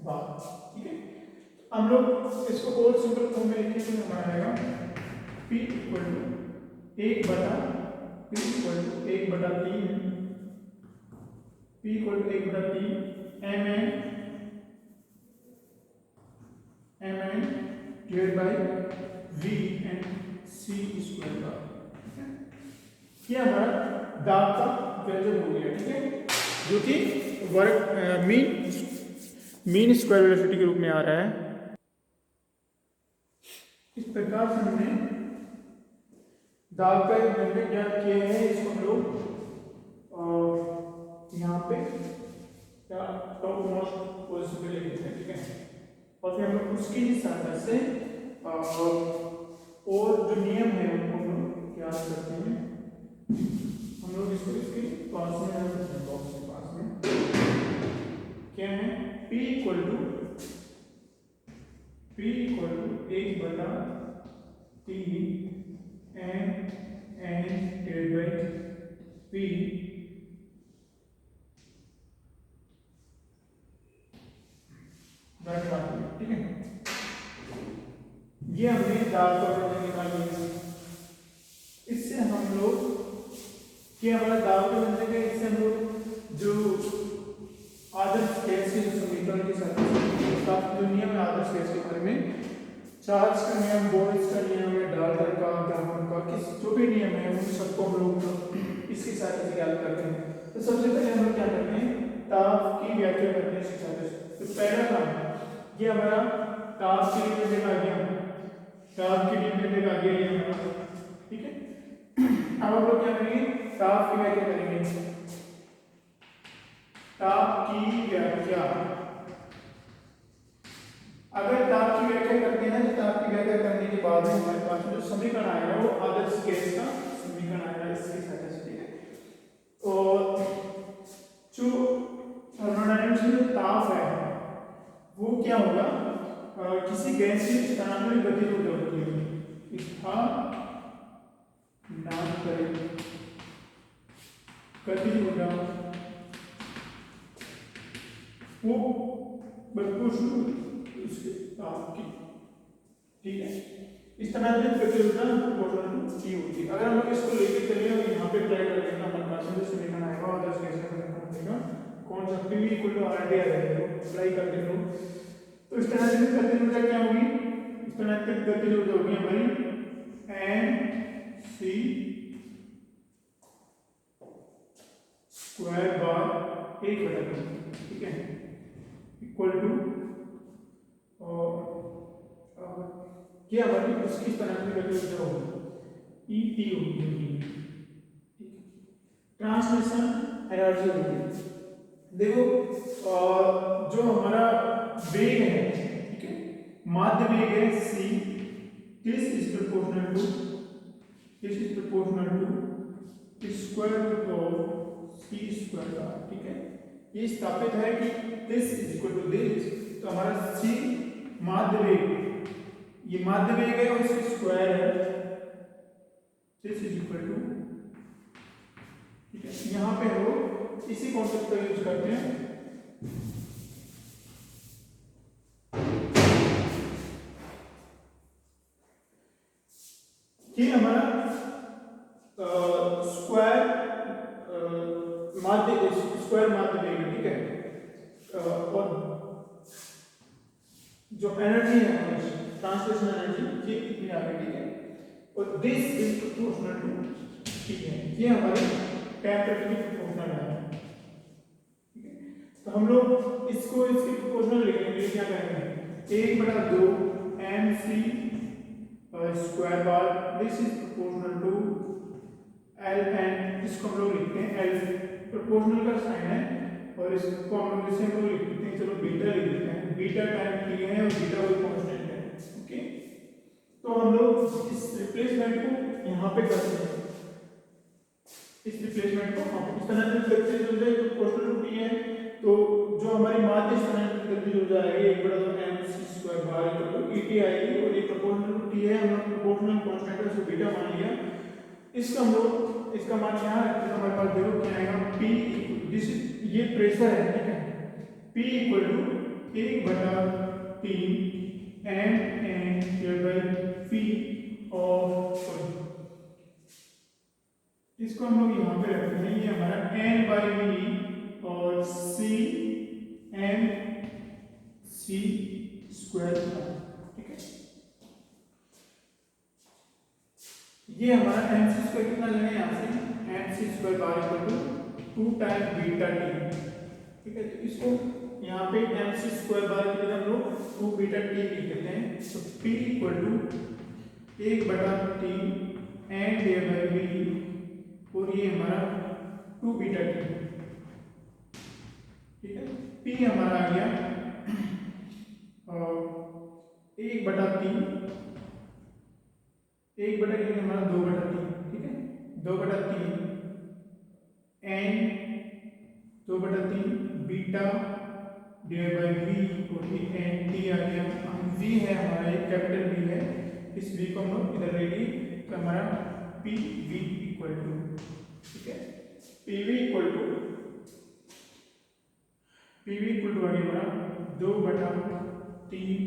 बार, ठीक है। हम लोग इसको और सिंपल फॉर्म में लिखेंगे तो हमारा आएगा p equal to 1/3 p equal to 1/3 p equal to 1/3 mn divide by v and c square का, ठीक है। ये हमारा दाब का व्यंजक हो गया, ठीक है, जो कि वर्ग मीन स्क्वायर वेलोसिटी के रूप में आ रहा है। इस प्रकार से हमने दाब का एक व्यंजक ज्ञात किया है, इसको हम लोग यहाँ पे क्या टॉप मोस्ट पोजीशन पे लिख देते हैं, ठीक है। और फिर हम लोग उसकी ही सहायता से और जो नियम है उनको हम लोग क्या करते हैं, हम लोग इसको इसके पास में रख देते हैं, बॉक्स के पास में क्या है, p equal to 1/3 n divide by p दाब का व्यंजक निकालिए। इससे हम लोग क्या हमारा दाब का व्यंजक है, इससे हम लोग जो आदर्श गैस के समीकरण के साथ जो नियम है आदर्श गैस के बारे में, चार्ल्स का नियम, बोयल्स का नियम है, डाल्टन का, ब्राह्मण का, किस जो भी नियम है उन सबको हम लोग इसके साथ कैसे याद करते हैं। तो सबसे पहले हम लोग क्या करते हैं, ताप की व्याख्या करते हैं इसके साथ। तो पहला काम ये हमारा ताप के लिए व्यंजक आ गया, ताप के लिए व्यंजक आ गया ये हमारा, ठीक है। अब हम लोग क्या करेंगे, ताप की व्याख्या करेंगे। ताप की व्याख्या, अगर ताप की व्याख्या करते हैं तो ताप की व्याख्या करने के बाद में हमारे पास जो समीकरण आएगा वो आदर्श गैस का समीकरण आएगा इसके साथ, ठीक है। और जो थर्मोडायनामिक्स में जो ताप है वो क्या होगा, किसी गैस की स्थानांतरित गतिज ऊर्जा होती है, स्थानांतरित गतिज ऊर्जा वो उसके ताप की, ठीक है। इस तरह से गतिज ऊर्जा प्रोपोर्शनल की होती है। अगर हम लोग इसको लेके चले और यहाँ पे अप्लाई कर देना, हमारे पास जो समीकरण आएगा आदर्श गैस का समीकरण देगा, कौन सा P इक्वल टू RT आ जाएगा, अप्लाई कर दे लो। तो इस तरह से गतिज ऊर्जा क्या होगी, इस तरह से गतिज ऊर्जा होगी हमारी mc स्क्वायर बार 1/2, ठीक है, इक्वल टू क्या हमारी उसकी तरह से गतिज ऊर्जा होगी ET होगी, ठीक है। ट्रांसमिशन एनर्जी होगी, देखो जो हमारा वेग है, ठीक है, माध्य वेग है c, this is proportional to square root of c square का, ठीक है। ये स्थापित है कि this is equal to this, तो हमारा c माध्य वेग, ये माध्य वेग है और इसकी स्क्वायर है, दिस इज इक्वल टू, ठीक है। यहाँ पे हम लोग इसी कॉन्सेप्ट का यूज करते हैं, कि हमारा स्क्वायर माध्य वेग, ठीक है। और जो एनर्जी है हमारी ट्रांसलेशन एनर्जी ये इतनी आ गई, ठीक है। और दिस इज प्रोपोर्शनल टू, ठीक है, ये हमारी टेम्परेचर की प्रोपोर्शनल है, ठीक है। तो हम लोग इसको इसकी प्रोपोर्शनल लिखने के लिए क्या करेंगे, 1/2 mc square bar, this is proportional to L, and इसको हम लोग लिखते हैं L, प्रोपोर्शनल का साइन है और इसको हम लोग इसे हम लोग लिखते हैं, चलो बीटा लिख देते हैं, बीटा टाइम t है और बीटा कोई कांस्टेंट है, ओके। तो हम लोग इस रिप्लेसमेंट को यहाँ पे करते हैं, इस रिप्लेसमेंट को हम इस तरह से गतिज ऊर्जा प्रोपोर्शनल टू t है, तो जो हमारी माध्य स्थानांतरित गतिज ऊर्जा आएगी 1/2 mc square bar equal to ET आएगी, और ये प्रोपोर्शनल टू t है, हम लोग प्रोपोर्शनल कांस्टेंट है उसको बीटा मान लिया। इसका हम लोग इसका मान यहाँ रखते हैं, हमारे पास देखो क्या आएगा, P दिस ये प्रेशर है, ठीक है, P equal to 1/3 mn divided by v of, इसको हम लोग यहाँ पे रखते हैं, ये हमारा n/v और c mc स्क्वायर, ठीक है। ये हमारा mc स्क्वायर कितना लेना है यहाँ से, mc square bar equal to 2 times beta t, ठीक है। तो इसको यहाँ पे mc स्क्वायर बार की जगह हम लोग 2 बीटा t लिख देते हैं, तो p equal to 1/3 n divided by v, और ये हमारा 2 बीटा t, ठीक है। p हमारा आ गया 1/3 हमारा 2/3, ठीक है, 2/3 n 2/3 beta divide by v, और ये n t आ गया, v है हमारा एक कैपिटल V है, इस v को हम लोग इधर ले लिए, तो हमारा pv इक्वल टू, ठीक है, pv इक्वल टू आ गया हमारा 2/3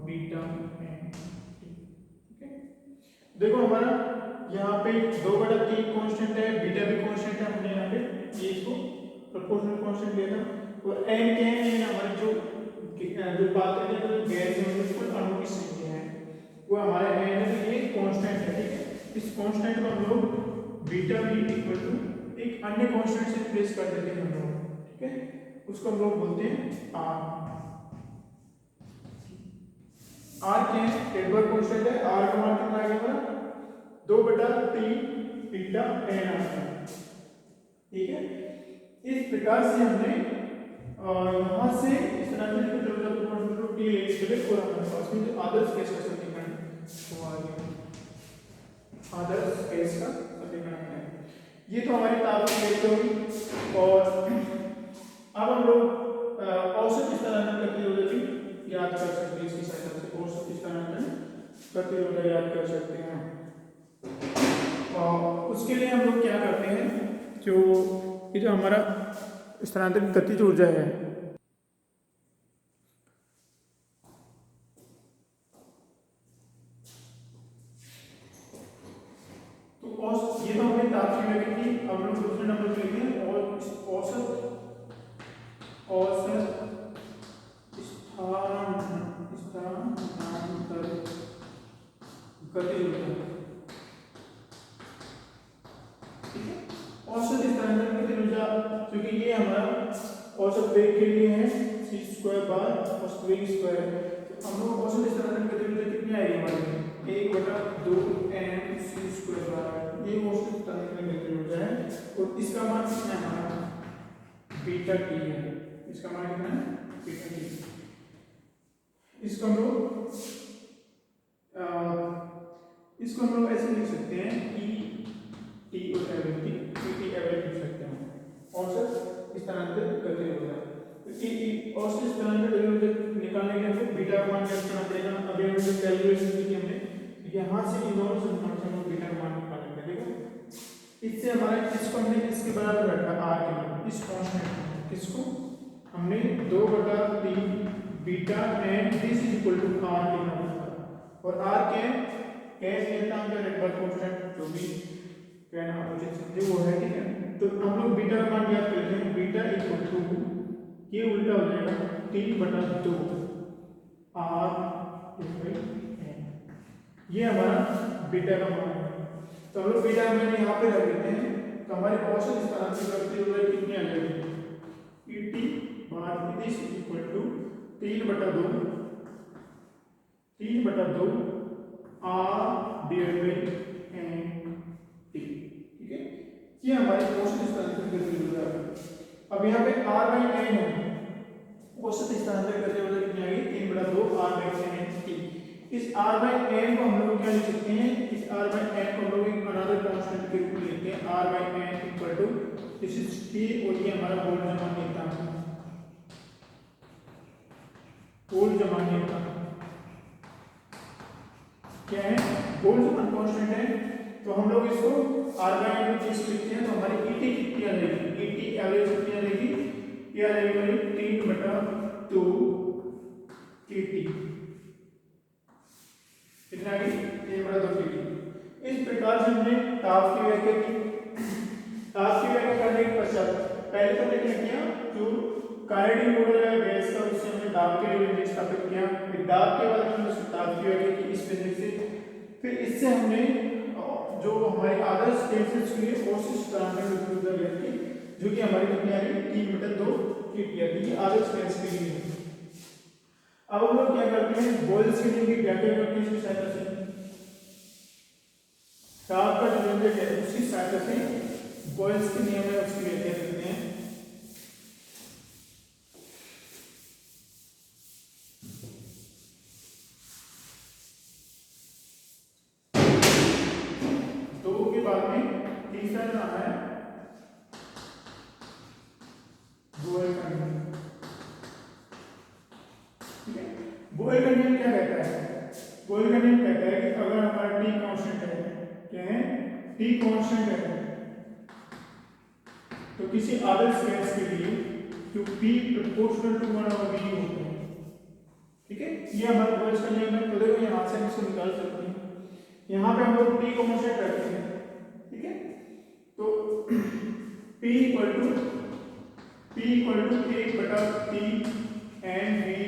बीटा n, देखो हमारा यहाँ पे 2/3 कांस्टेंट है, बीटा भी कांस्टेंट है, हमने यहाँ पे ये इसको प्रोपोर्शनल कांस्टेंट लिया था। और n क्या है, n हमारे जो पात्र के अंदर गैस है मतलब कुल अणु की संख्या है वो हमारा n है, तो ये कांस्टेंट है, ठीक है। इस कांस्टेंट को हम लोग बीटा भी इक्वल टू एक अन्य कांस्टेंट से रिप्लेस कर देते हैं हम लोग, ठीक है। उसको हम लोग बोलते हैं r। r क्या है, टेबल कांस्टेंट है, r का मान कितना आ गया हमारा 2/3 बीटा n आता है, ठीक है। इस प्रकार से हमने यहाँ से इस तरह से टी ले चले और हमारे पास में जो आदर्श गैस का समीकरण वो आ गया, आदर्श गैस का समीकरण है। ये तो हमारी तापमान गैस होगी। और अब हम लोग औसत स्थानांतरण प्रतिरोधक याद कर सकते हैं, इसकी सहायता से औसत स्थानांतरण प्रतिरोधक याद कर सकते हैं। और उसके लिए हम लोग क्या करते हैं, जो ये जो हमारा स्थानांतरित गतिज ऊर्जा है तो ये तो हमने तापमान लगी थी। अब हम लोग दूसरे नंबर पे लिखे हैं और औसत स्थानांतर गतिज ऊर्जा, औसत स्थानांतरण गतिज ऊर्जा, क्योंकि ये हमारा औसत वेग के लिए है c² बार औसत वेग स्क्वायर। तो हम लोग औसत स्थानांतरण गतिज ऊर्जा कितनी आएगी हमारे 1/2 mc² बार, ये औसत स्थानांतरण गतिज ऊर्जा है। और इसका मान कितना है हमारा बीटा टी है, इसका मान कितना है बीटा टी। इसको हम लोग ऐसे लिख सकते हैं ई टी और एवरेज लिख सकते हैं, औसत स्थानांतरित गतिज ऊर्जा। तो औसत स्थानांतरित गतिज ऊर्जा निकालने के लिए हमको बीटा का मान कैसे करना पड़ेगा। अभी हमने जो कैलकुलेशन की थी हमने, यहाँ से इन दोनों समीकरणों से हम बीटा का मान निकालेंगे, देखो। इससे हमारा इसको हमने इसके बराबर रखा r के बराबर, इस कांस्टेंट इसको हमने 2/3 beta and this is equal to r के बराबर। और r क्या है, कैश लेता हूं या रेगुलर कांस्टेंट जो भी कहना आप उचित समझे वो है, ठीक है। तो हम लोग बीटा का मान ज्ञात करते हैं, बीटा इक्वल टू ये उल्टा हो जाएगा 3/2 r/n, ये हमारा बीटा का मान है। तो हम लोग बीटा का मान यहाँ पे रख देते हैं, तो हमारे औसत स्थानांतरित गतिज ऊर्जा कितनी आ जाएगी Et bar this is equal to 3/2 r/n/t, ठीक है। ये हमारी औसत स्थानांतरित गतिज ऊर्जा है। अब यहाँ पे r/n है, औसत स्थानांतरित गतिज ऊर्जा कितनी आ गई 3/2 r/n/t। इस r/n को हम लोग क्या लिख सकते हैं, इस r/n को हम लोग एक अनदर कांस्टेंट के रूप में लिखते हैं, r/n equal to this is t, और ये हमारा बोल्ट्जमान है, बोल्ट्जमान क्या है, बोल्ट्जमान कांस्टेंट है। तो हम लोग इसको r/n को चीज लिखते हैं, तो हमारी Et कितनी आ जाएगी, Et एवरेज कितनी आ जाएगी, ये आ जाएगी 3/2 kT, कितना की 3/2 kT। इस प्रकार से हमने ताप की व्याख्या की। ताप की व्याख्या करने के पश्चात पहले तो हमने क्या किया, जो कार्डिक मॉडल है गैस का, उससे हमने दाब के लिए स्थापित किया। फिर दाब के बाद हमने ताप की व्याख्या की इस तरीके से। फिर इससे हमने जो हमारी आदर्श गैसेस के लिए औसत स्थानांतरण गतिज ऊर्जा ज्ञात की, जो कि हमारी कितनी आ रही 3/2 kT आती है आदर्श गैस के लिए। अब हम लोग क्या करते हैं, बॉयल्स के नियम की व्याख्या करते हैं इसकी सहायता से। ताप का जो व्यंजक है उसकी सहायता से बॉयल्स के नियम है उसकी व्याख्या करते हैं। दो के बाद में तीसरा नाम है बॉयल का नियम, ठीक है। बॉयल का नियम क्या कहता है, बॉयल का नियम कहता है कि अगर हमारा T कांस्टेंट है, क्या है T कांस्टेंट है, तो किसी आदर्श गैस के लिए जो P प्रोपोर्शनल टू 1/v होता है, ठीक है। ये हमारा बॉयल्स का नियम है। तो देखो यहाँ से हम इसको निकाल सकते हैं। यहाँ पे हम लोग P को कांस्टेंट रखते हैं, ठीक है। तो P equal to 1/T N V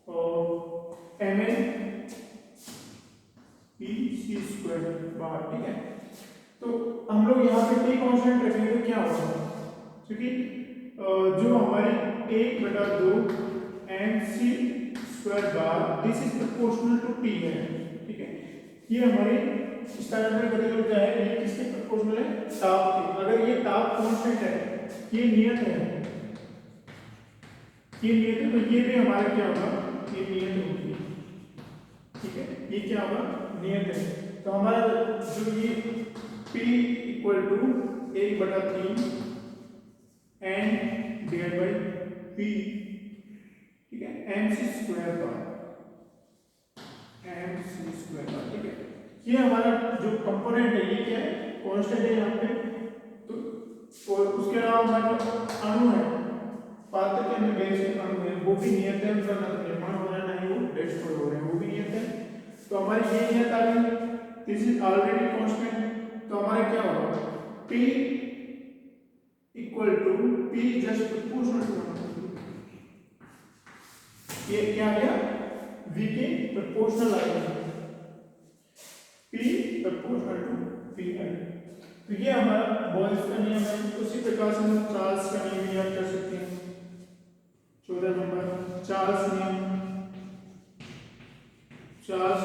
और mn p c square bar, ठीक है। तो हम लोग यहाँ पे T कांस्टेंट रखेंगे तो क्या होगा, क्योंकि जो हमारी 1/2 mc square bar this is proportional to T है, ठीक है। ये हमारी स्टैंडर्ड में पता चलता है ये किसके प्रोपोर्शनल है, ताप के। अगर ये ताप कांस्टेंट है, ये नियत है, ये नियत है, तो ये भी हमारा क्या होगा, ये नियत होगी, ठीक है। ये क्या होगा, नियत है। तो हमारा जो ये P equal to 1/3 n divide by P, ठीक है, mc स्क्वायर बार, ठीक है। ये हमारा जो कंपोनेंट है ये क्या है, कांस्टेंट है यहाँ पे। तो और उसके अलावा हमारा अणु है, पात्र के अंदर गैस के अणु है, वो भी नियत है, उनका ना निर्माण हो रहा है ना ही वो डिस्ट्रॉय हो रहे हैं, वो भी नियत है। तो हमारी ये नियत आ गई, दिस इज ऑलरेडी कांस्टेंट। तो हमारा क्या होगा, P equal to P just proportional to 1/2। ये क्या आ गया, V के प्रोपोर्शनल आ गया, P प्रोपोर्शनल टू P है। तो ये हमारा बॉयल्स का नियम है। उसी प्रकार से हम चार्ल्स का नियम याद कर सकते हैं। 14 नंबर चार्ल्स नियम। चार्ल्स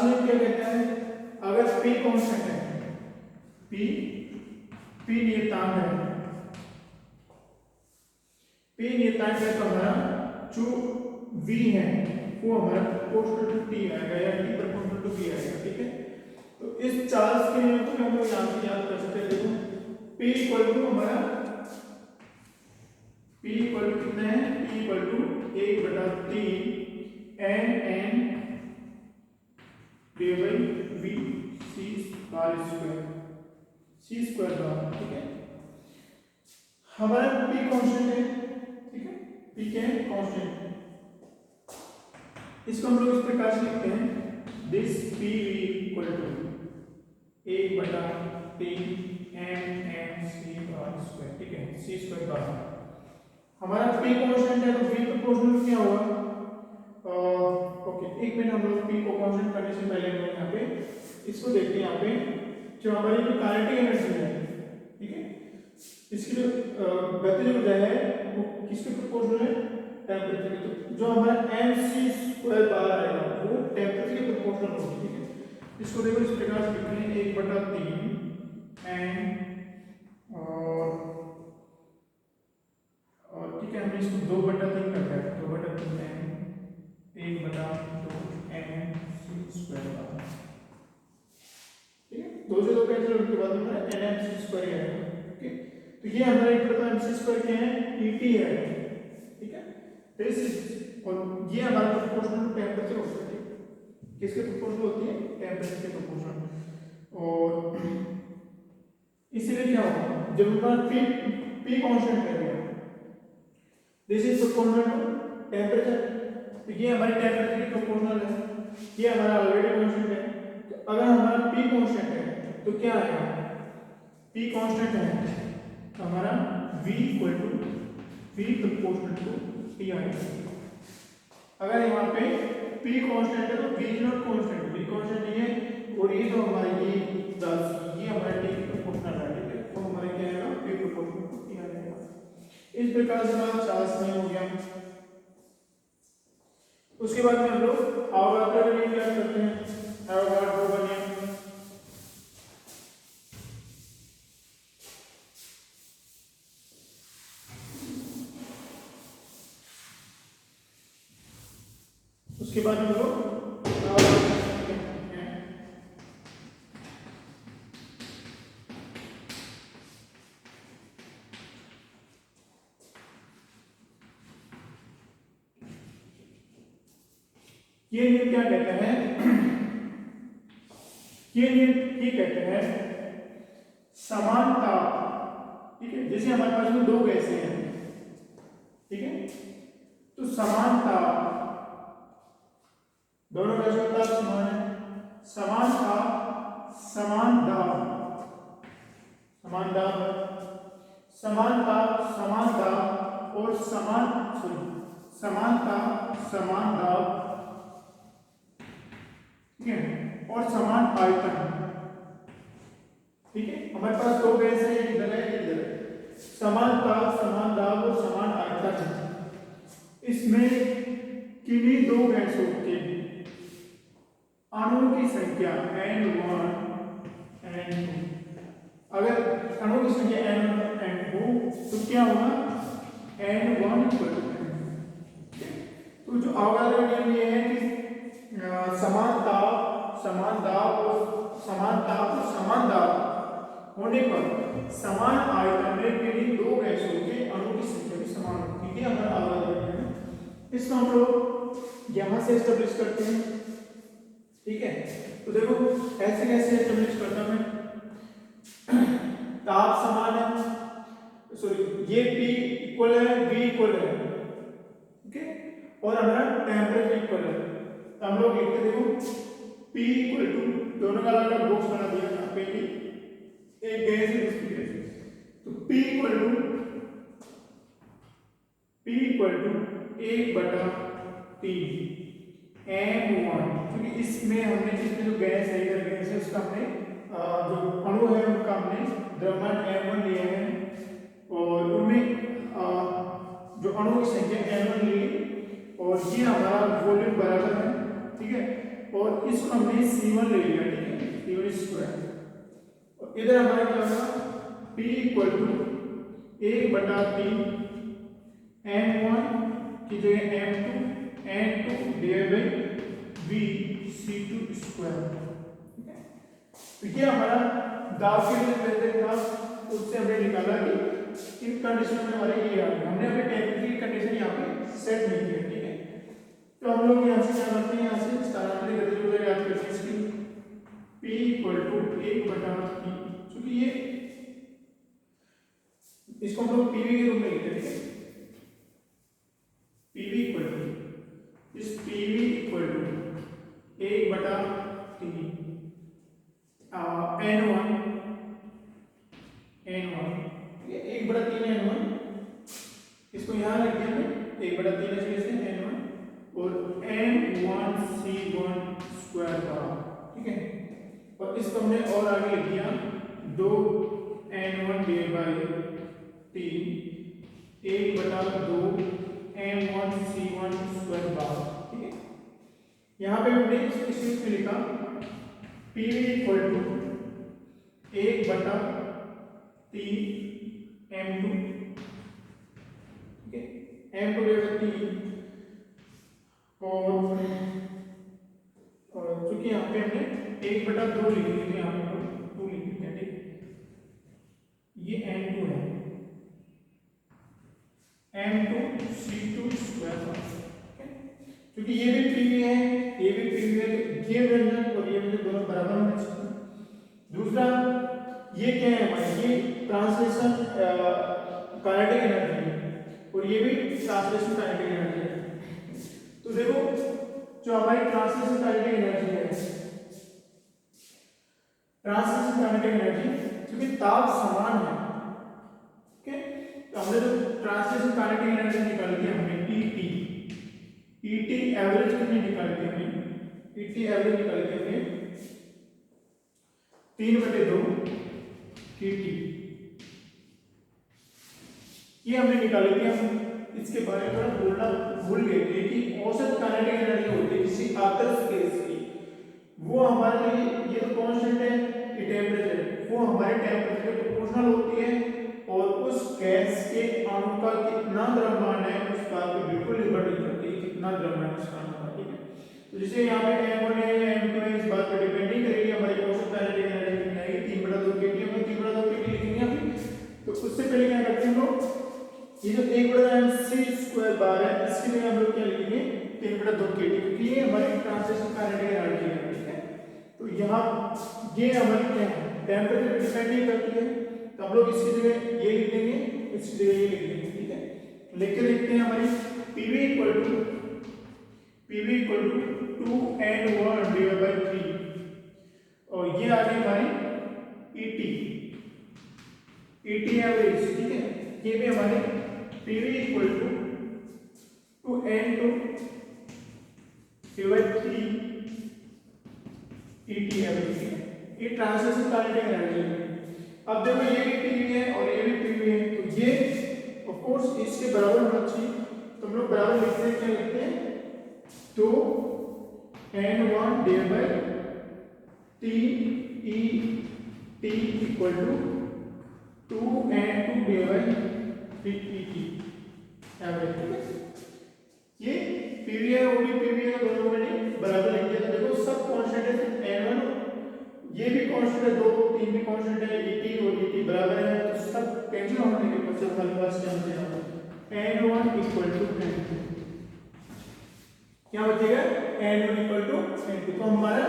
नियम क्या कहता है, अगर P कांस्टेंट है, P नियतांक है, P नियतांक है, तो हमारा जो V है वो हमारा प्रोपोर्शनल टू T आएगा या T प्रोपोर्शनल टू P आएगा, ठीक है। तो इस चार्ल्स के नियम को हम लोग यहाँ से याद कर सकते हैं। देखो P इक्वल टू हमारा P इक्वल टू कितना है, P equal to 1/3 n divide by V c bar square, c square bar, ठीक है। हमारा P कांस्टेंट है, ठीक है, P क्या है, कांस्टेंट। इसको हम लोग इस प्रकार से लिखते हैं, this P equal to 1/3 mc bar square, ठीक है, c स्क्वायर बार। हमारा P कांस्टेंट है तो V प्रोपोर्शनल क्या होगा, ओके एक मिनट, हम लोग P को कांस्टेंट करने से पहले हम लोग यहाँ पे इसको देखते हैं। यहाँ पे जो हमारी जो काइनेटिक एनर्जी है, ठीक है, इसकी जो गतिज ऊर्जा है वो किसके प्रोपोर्शनल है, टेंपरेचर के। तो जो हमारा mc स्क्वायर बार आएगा वो टेंपरेचर के प्रोपोर्शनल होगा, ठीक है। इसको देखो इस प्रकार से लिखते हैं, 1/3 n और ठीक है, हमने इसको 2/3 कर दिया, 2/3 n 1/2 mc स्क्वायर बार, ठीक है। 2 से 2 कैंसिल होने के बाद हमारा nmc स्क्वायर आएगा, ओके। तो ये हमारा 1/mc स्क्वायर क्या है, Et है, ठीक है। दिस इज, और ये हमारा प्रोपोर्शनल टू टेंपरेचर होता है, किसके प्रोपोर्शनल होती है, टेंपरेचर के प्रोपोर्शनल। और इसलिए क्या होगा, जब हमारा P कांस्टेंट रहेगा, this is proportional to temperature, तो ये हमारे टेंपरेचर के प्रोपोर्शनल है, ये हमारा ऑलरेडी कांस्टेंट है। तो अगर हमारा P कांस्टेंट है तो क्या आएगा, P कांस्टेंट है तो हमारा V equal to V proportional to T आएगा। अगर यहाँ पे P कांस्टेंट है तो V is not constant, V constant नहीं है, और ये तो हमारे ये 10 ये हमारे T प्रोपोर्शनल है, ठीक है। तो हमारे क्या आएगा, P प्रोपोर्शनल टू T आएगा। इस प्रकार से हमारा चार्ल्स नियम हो गया। उसके बाद में हम लोग एवोगाड्रो का नियम याद करते हैं, एवोगाड्रो का नियम। उसके बाद हम लोग ये नियम क्या कहते हैं, ये नियम ये कहते हैं समान ताप, ठीक है। जैसे हमारे पास में 2 गैसें हैं, ठीक है, तो समान ताप दोनों गैसों का ताप समान है। समान ताप समान दाब, समान दाब, समान ताप समान दाब और समान ताप समान दाब, ठीक है, और समान आयतन। ठीक है, हमारे पास दो गैस है, एक इधर है एक इधर है, समान ताप समान दाब और समान आयतन है। इसमें किन्हीं दो गैसों के अणुओं की संख्या N1 N2, अगर अणुओं की संख्या N1 N2 हो तो क्या होगा, N1 = N2। तो जो अवगाद्रो नियम ये है कि समान ताप समान दाब और समान दाब होने पर समान आयतन में किन्हीं दो गैसों के अणुओं की संख्या भी समान होती है, हमारा अवगाद्रो नियम है। इसको हम लोग यहां से एस्टेब्लिश करते हैं। ठीक है, तो देखो ऐसे कैसे एस्टेब्लिश करता मैं, ताप समान है, सॉरी ये P इक्वल है V इक्वल है, ओके, और हमारा टेम्परेचर इक्वल है। तो हम लोग लिखते देखो P इक्वल टू, दोनों का अलग अलग बॉक्स बना दिया यहाँ पे, एक गैस है दूसरी गैस, तो P इक्वल टू 1/3 M1, क्योंकि इसमें हमने इसमें जो गैस है इधर गैस है उसका हमने जो अणु है उनका हमने द्रव्यमान M1 लिया है और उनमें जो अणु की संख्या M1 ली और ये हमारा वॉल्यूम बराबर है। ठीक है, और इसको हमने C1 ले लिया, ठीक है, C1²। और इधर हमारा क्या होगा, P इक्वल टू 1/3 M1 की जगह M2 N2 divide by V C2²। ठीक है, तो ये हमारा दाब के लिए पहले था, उससे हमने निकाला कि इन कंडीशन में हमारे ये आ गया, हमने अपने टेम्परेचर की कंडीशन यहाँ पे सेट नहीं किया। ठीक है, तो हम लोग यहाँ से क्या करते हैं, यहाँ से स्थानांतरित करते हुए याद करते हैं इसकी P इक्वल टू 1/3, क्योंकि ये इसको हम लोग PV के रूप में लिखते हैं। PV इक्वल टू, इस PV इक्वल टू 1/3 N1 ये 1/3 N1, इसको यहाँ लिख दिया हमने 1/3 जगह से N1 और M1 C1² का। ठीक है, और इसको हमने और आगे लिख दिया 2 N1 divide by 3 1/2 M1 C1² बार। ठीक है, यहाँ पे हमने इस में लिखा PV इक्वल टू 1/3 M2, ठीक है, M2 डिवाइड 3 और चूंकि यहाँ पे हमने 1/2 लिख दिया, यहाँ पे 2 लिख दिया। ठीक, ये N2 है, M2 C2²। क्योंकि ये भी PV है ये भी PV है, तो ये व्यंजन और ये व्यंजन दोनों बराबर होने चाहिए। दूसरा ये क्या है हमारे, ये ट्रांसलेशन काइनेटिक एनर्जी है और ये भी ट्रांसलेशन काइनेटिक एनर्जी है। तो देखो जो हमारी ट्रांसलेशन काइनेटिक एनर्जी है, ट्रांसलेशन काइनेटिक एनर्जी क्योंकि ताप समान है, ओके, तो हमने जो ट्रांसलेशन काइनेटिक एनर्जी निकाली थी हमने ET एवरेज कितनी निकाली थी हमने, ET एवरेज निकाली थी हमने 3/2 KT, ये हमने निकाली थी। हम इसके बारे में थोड़ा बोलना भूल गए थे कि औसत काइनेटिक एनर्जी होती है किसी आदर्श गैस की, वो हमारे लिए ये तो कांस्टेंट है, ये टेम्परेचर वो हमारे टेम्परेचर के प्रोपोर्शनल होती है और उस गैस के अणु का कितना द्रव्यमान है उस बात पे बिल्कुल निर्भर नहीं करती कितना द्रव्यमान उसका अणु का। ठीक है, तो जैसे यहाँ पे M1 है या M2 है, इस बात पर डिपेंड नहीं करेगी हमारी औसत काइनेटिक एनर्जी कितनी आएगी, 3/2 KT, हम 3/2 KT लिखेंगे अभी। तो उससे पहले क्या करते हैं हम लोग, ये जो 1/mc² बार है इसके लिए हम लोग क्या लिखेंगे 3/2 KT, क्योंकि ये हमारी ट्रांसलेशन काइनेटिक एनर्जी है। ठीक है, तो यहाँ ये हमारी क्या है, टेम्परेचर पे डिपेंड नहीं करती है, तो हम लोग इसकी जगह ये लिख देंगे, इसकी जगह ये लिख देंगे। ठीक है, लिख के लिखते हैं हमारी PV इक्वल टू 2n1/3 और ये आ गई हमारी ईटी एवरेज, ठीक है। ये भी हमारे PV equal to 2n/3 ET average, ये ट्रांसलेशन क्वालिटी में रहने चाहिए। अब देखो ये भी पीवी है और ये भी पीवी है, तो ये ऑफ कोर्स इसके बराबर होना चाहिए, तो हम लोग बराबर लिखते हैं, क्या लिखते हैं, तो n1/3 ET equal to 2n2/3 ET average, ठीक है। ये पीवी है, वो भी पीवी है, दोनों मैंने बराबर लिख दिया। तो देखो सब कांस्टेंट है, n1 ये भी कांस्टेंट है, 2 3 भी कांस्टेंट है, ईटी और ईटी बराबर है, तो सब कैंसिल होने के बाद हमारे पास क्या बचेगा, n1 इक्वल टू n2, क्या बचेगा, n1 इक्वल टू n2। तो हमारा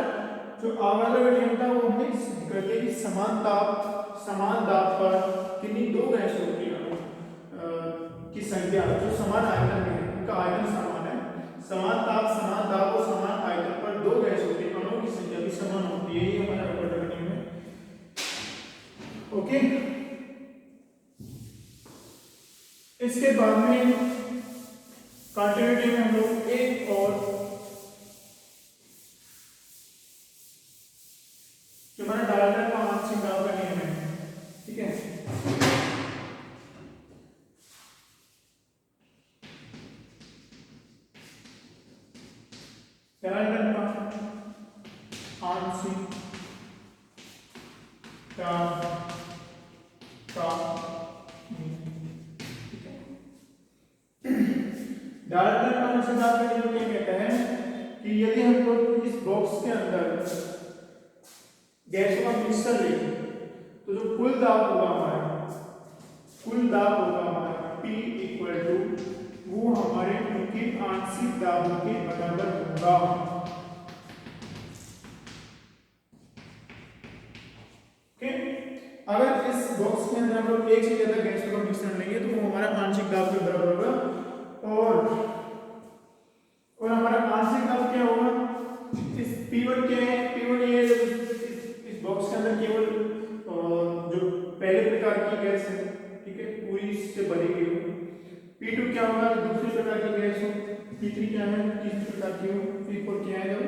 जो आवर्तक नियम था वो हमने सिद्ध कर दिया कि समान दाब पर किन्हीं दो गैसों की संख्या जो समान आयतन में है, उनका आयतन समान है, समान दाब और समान आयतन पर दो गैसों के अणुओं की संख्या भी समान होती है, ये हमारा आवर्तक नियम है। ओके, इसके बाद में कंटिन्यूटी में हम लोग एक और जो हमारा डाल्टन का आंशिक दाब का नियम है, ठीक है। डाल्टन का आंशिक दाब का डाल्टन का आंशिक दाब का नियम क्या कहता है कि यदि हम लोग इस बॉक्स के अंदर गैसों का मिक्सचर लें तो जो कुल दाब होगा हमारा P इक्वल टू वो हमारे उनके आंशिक दाबों के बराबर होगा। ओके, अगर इस बॉक्स के अंदर हम लोग एक से ज्यादा गैसों का मिश्रण लेंगे तो वो हमारा आंशिक दाब के बराबर होगा, और हमारा आंशिक दाब क्या होगा, इस P1 क्या है, P1 ये इस बॉक्स के अंदर केवल जो पहले प्रकार की गैस है, ठीक है, पूरी से भरी हुई हो। P2 क्या होगा, दूसरे प्रकार की गैस हो। P3 क्या है, तीसरे प्रकार की हो। P4 क्या है, जो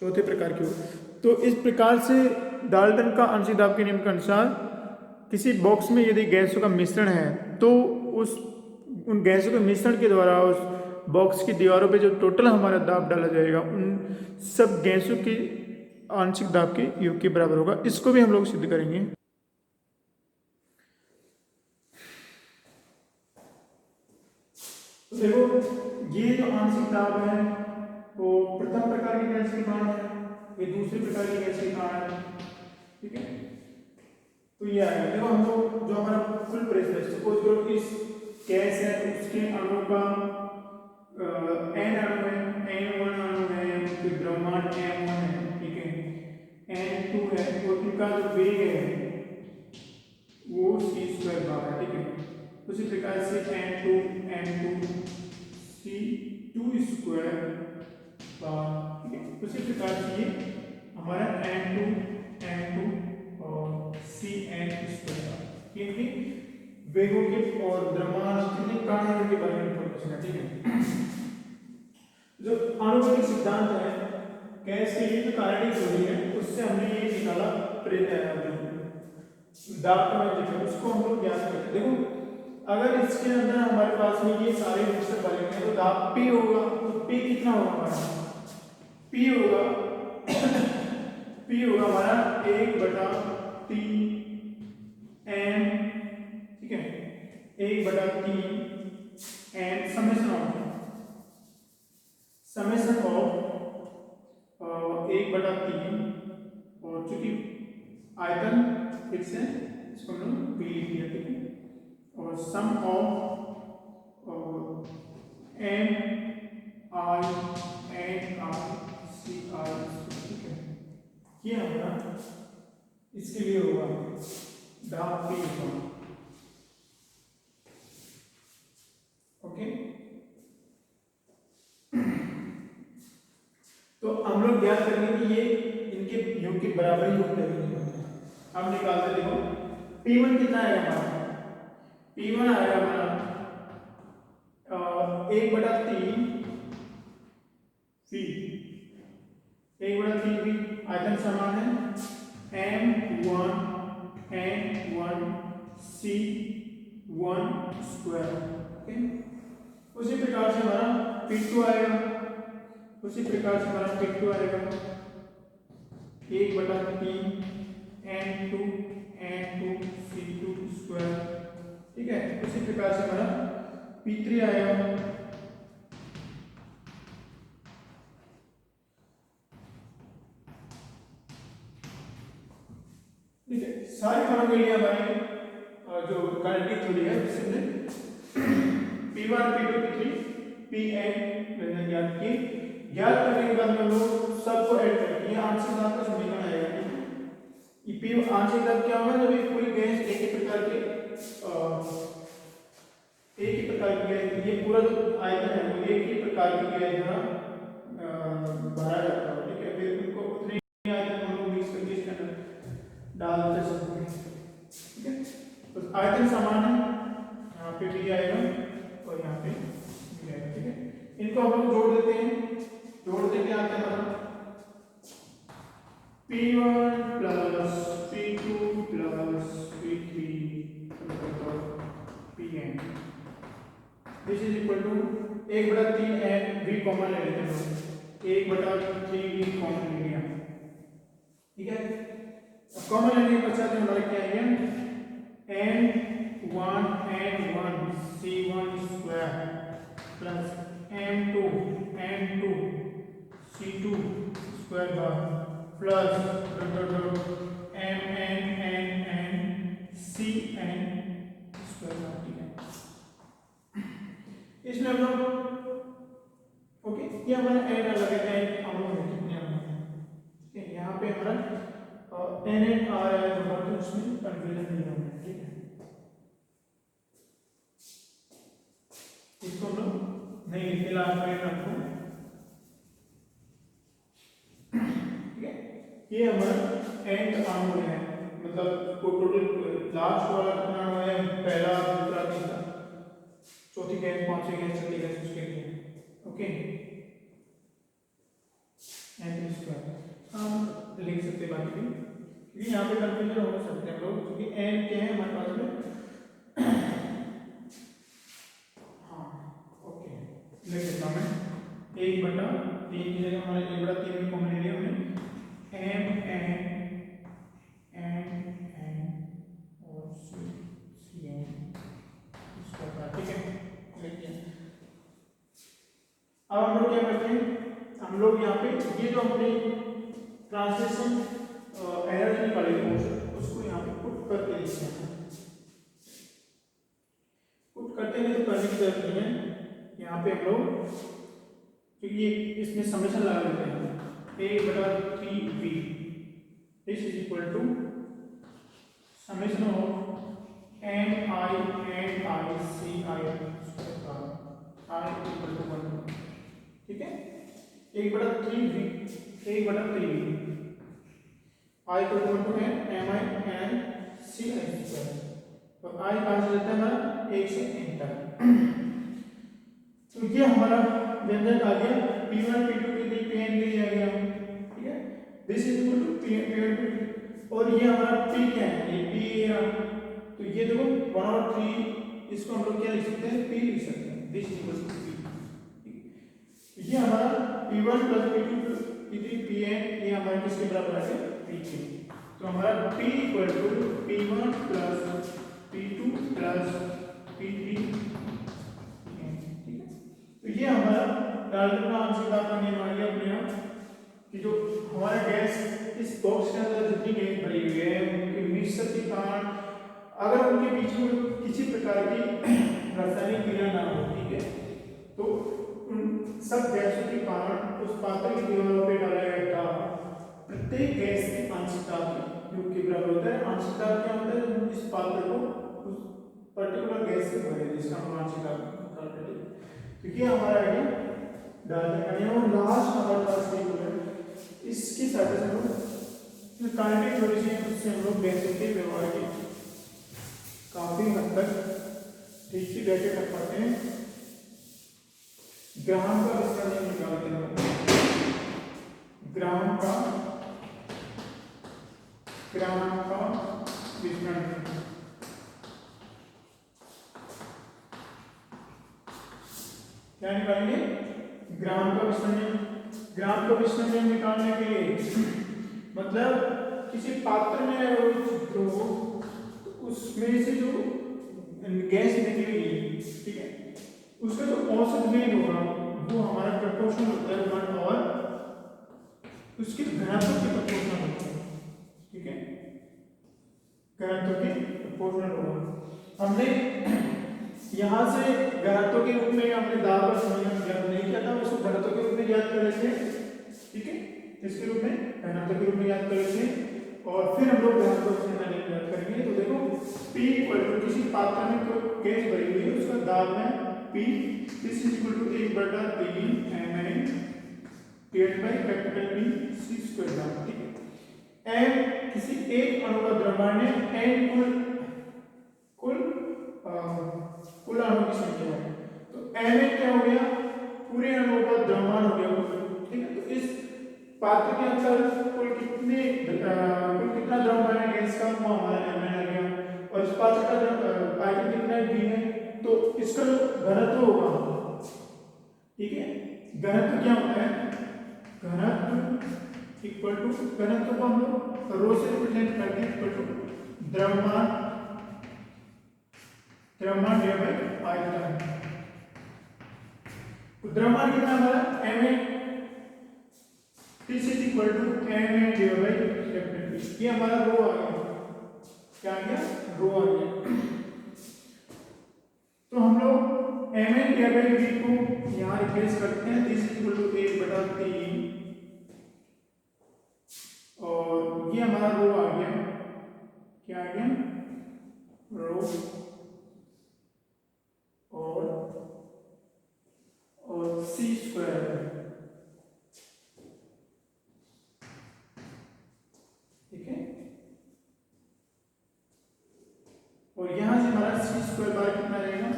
चौथे प्रकार की हो। तो इस प्रकार से डाल्टन का आंशिक दाब के नियम के अनुसार किसी बॉक्स में यदि गैसों का मिश्रण है तो उन गैसों के मिश्रण के द्वारा उस बॉक्स की दीवारों पे जो टोटल हमारा दाब डाला जाएगा उन सब गैसों की आंशिक दाब के योग के बराबर होगा। इसको भी हम लोग सिद्ध करेंगे। तो देखो ये जो आंशिक दाब है वो प्रथम प्रकार की गैस के कारण है, ये दूसरे प्रकार की गैस के कारण है, ठीक है। तो ये आएगा, देखो हम लोग जो हमारा कुल प्रेशर है, सपोज करो इस गैस है उसके अणु का n अणु है, n1 अणु है, फिर द्रव्यमान m1 है, ठीक है, n2 है, और इनका जो वेग है वो c² बार है, ठीक है। उसी प्रकार से n2 c² बार, ठीक है। उसी प्रकार से ये हमारा n2 और cn² बार, ये वेगों के और द्रव्यमान के कारण के बारे में इंफॉर्मेशन है, ठीक है। जो आणुगतिक सिद्धांत है गैस के लिए जो कारणिक थ्योरी है उससे हमने ये निकाला दाब का मैजिक, उसको हम लोग ज्ञात करते हैं। देखो अगर इसके अंदर हमारे पास में ये सारे मिक्सर बने हैं तो दाब P होगा, तो P कितना होगा हमारा, P होगा हमारा 1/3 n, ठीक है, 1/3 n समेशन ऑफ 1/3, और चूंकि आयतन फिर से इसको हम लोग P लिख दिया, ठीक है, और sum of m i n i c i, ठीक है। ये हमारा इसके लिए होगा दाब P होगा, ओके। ज्ञात करेंगे कि ये इनके योग के बराबर ही होते हैं। अब निकालते देखो P1 कितना आएगा हमारा, P1 आएगा हमारा 1/3 V, 1/3 V। आयतन समान है M1 N1 C1 square. Okay, उसी प्रकार से हमारा P2 आएगा, उसी प्रकार से हमारा P2 आएगा 1/3 N2 C2 स्क्वायर। ठीक है, उसी प्रकार से हमारा P3 आएगा ठीक है। सारी मानों के लिए हमारे जो गाणितिक थ्योरी है उससे P1 P2 P3 Pn मैंने ज्ञात की। ज्ञात करने के बाद हम लोग सबको ऐड करके आंशिक दाब का समीकरण आएगा। ये P आंशिक दाब क्या होगा, जब एक पूरी गैस एक ही प्रकार की गैस, ये पूरा जो आयतन है वो एक ही प्रकार की गैस द्वारा भरा जाता है। ठीक है, फिर उनको उतने ही आयतन हम लोग मिक्स करके इसके अंदर डाल देते हैं। ठीक है, तो आयतन समान है, यहाँ पे भी आएगा और यहाँ पे भी आएगा। ठीक है, इनको हम लोग जोड़ देते हैं, जोड़ देके आते हैं मतलब P1 plus P2 plus P3 Pn, this is equal to 1/3 n V common ले लेते हैं, 1/3 V कॉमन ले लिया। ठीक है, कॉमन लेने के पश्चात हमारा क्या आएगा N1 C1 square plus N2 C2 square bar plus N Cn square bar. ठीक है, इसमें हम लोग ओके, ये हमारा n अलग है, n अणु है कितने अणु हैं। ठीक है, यहाँ पे हमारा n आ रहा है तो उसमें कन्फ्यूजन नहीं होना है। ठीक है, इसको हम लोग नहीं लिखे लास्ट में रखो। ठीक है, ये हमारा n अणु है, मतलब टोटल लास्ट वाला कितना अणु है, पहला दूसरा तीसरा चौथी गैस पांचवी गैस छठी गैस उसके लिए। ओके, n स्क्वायर हम लिख सकते हैं बाकी भी, क्योंकि यहाँ पे कंफ्यूजन हो सकते हैं लोग, क्योंकि n क्या है हमारे पास में। हाँ ओके, लिख देता हूँ मैं 1/3 की जगह हमारे 1/3 में कॉमन ले लिया हमने n और Cn इसका। ठीक है, लिखिए। अब हम लोग क्या करते हैं, हम लोग यहाँ पे ये जो अपनी ट्रांसलेशन एनर्जी निकाली थी उसको यहाँ पे पुट करके लिखते हैं। पुट करते हैं तो करने की जरूरत नहीं है, यहाँ पे हम लोग क्योंकि इसमें समेशन लगा देते हैं 1/3V, this is equal to summation of mi i equal to 1। ठीक है, 1/3V i इक्वल टू 1 है mi n ci स्क्वायर, तो i कहाँ से लेते हैं हमारा 1 से n तक। तो ये हमारा व्यंजक आ गया P1 P2 के लिए Pn ले लिया गया। ठीक है, this is equal to P1 P2 और ये हमारा P क्या है, ये P, तो ये देखो 1/3 इसको हम लोग क्या लिख सकते हैं, P लिख सकते हैं, this is equal to P। ये हमारा P1 plus P2 P3 Pn ये हमारा किसके बराबर है, P तो हमारा P equal to P1 plus P2 plus P3। तो ये हमारा डाल्टन का आंशिक दाब का नियम आ गया अपने आप कि जो हमारा गैस इस बॉक्स के अंदर जितनी गैस भरी हुई है उनके मिक्सर के कारण अगर उनके बीच में किसी प्रकार की रासायनिक क्रिया ना हो, ठीक है, तो उन सब गैसों के कारण उस पात्र की दीवारों पर डाला गया दाब प्रत्येक गैस के आंशिक दाब योग के बराबर होता है। आंशिक दाब क्या होता है, इस पात्र को उस पर्टिकुलर गैस से भरे जिसका हम आंशिक दाब करते हैं। क्योंकि हमारा है डालते हैं और लास्ट हमारे पास इसी हिसाब से हम लोग काइनेटिक थ्योरी से उससे हम लोग गैसों के व्यवहार की काफी हद तक ठीक से बैठे रख पाते हैं। ग्राम का विस्तार नियम निकालते हैं। ग्राम का विस्तार क्या निकालेंगे? ग्राम का विस्तार नियम। ग्राम का विस्तार नियम निकालने के लिए मतलब किसी पात्र में तो उसमें से जो गैस निकलेगी, ठीक है, उसका जो औसत वेग होगा वो हमारा प्रोपोर्शनल होता है 1 और उसके घनत्व के प्रोपोर्शनल होता है, ठीक है, घनत्व के प्रोपोर्शनल होगा। हमने यहाँ से घनत्व के रूप में हमने दाब और संयोजन ज्ञात नहीं किया था, उसको घनत्व के रूप में ज्ञात कर रहे थे, ठीक है, इसके रूप में घनत्व के रूप में ज्ञात कर रहे थे। और फिर हम लोग घनत्व से ज्ञात करेंगे। तो देखो P इक्वल टू किसी पात्र में कोई गैस भरी हुई है, उसका दाब है P, this is equal to 1/3 mn divided by capital P c square दाब, ठीक है। m किसी एक अणु का द्रव्यमान है, n कुल अणु की संख्या है, तो mn क्या हो गया? पूरे अणु का द्रव्यमान हो गया, ठीक है। तो इस पात्र के अंदर कुल कितना द्रव्यमान है गैस का, वो हमारा mn आ गया। और इस पात्र का आयतन कितना है? V है, तो इसका जो घनत्व होगा, ठीक है, घनत्व क्या होता है? घनत्व इक्वल टू, घनत्व को हम लोग रो से रिप्रेजेंट करते हैं, इक्वल टू द्रव्यमान डिवाइडेड बाय आयतन। तो द्रव्यमान कितना हमारा? mn, this is equal to mn divided by capital P। ये हमारा रो आ गया, क्या आ गया? रो आ गया। तो हम लोग mn डिवाइडेड बाय V को यहाँ रिप्लेस करते हैं, दिस इज इक्वल टू 1/3 और ये हमारा रो आ गया, क्या आ गया? रो और c स्क्वायर, ठीक है। और यहां से हमारा c स्क्वायर बार कितना रहेगा?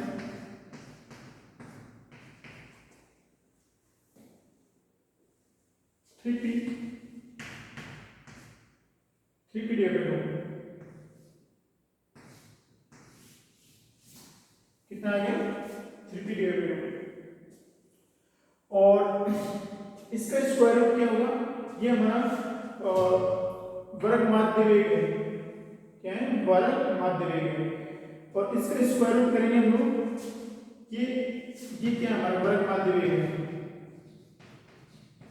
3p डिवाइडेड बाय कितना आ गया? 3p डिवाइडेड बाय, और इसका स्क्वायर रूट क्या होगा? ये हमारा वर्ग माध्य वेग है, क्या है? वर्ग माध्य वेग है। और इसका स्क्वायर रूट करेंगे हम लोग, ये क्या हमारा वर्ग माध्य वेग है,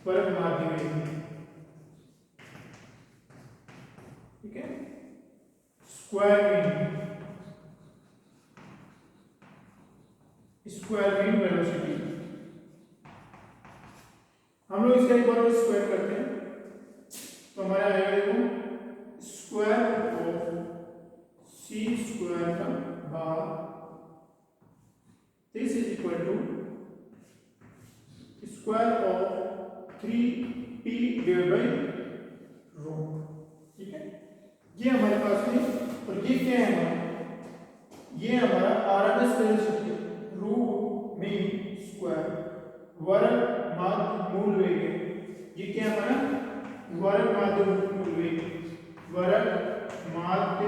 वर्ग माध्य वेग, ठीक है। स्क्वायर मीन वेलोसिटी, हम लोग इसका एक बार और स्क्वायर करते हैं, तो हमारा आएगा देखो स्क्वायर ऑफ c स्क्वायर का बार, this is equal to square of 3p divided by rho, ठीक है। ये हमारे पास में, और ये क्या है हमारा? ये हमारा RMS velocity root mean square वर्ग माध्य मूल वेग है। ये क्या है हमारा? वर्ग माध्य मूल वेग, वर्ग माध्य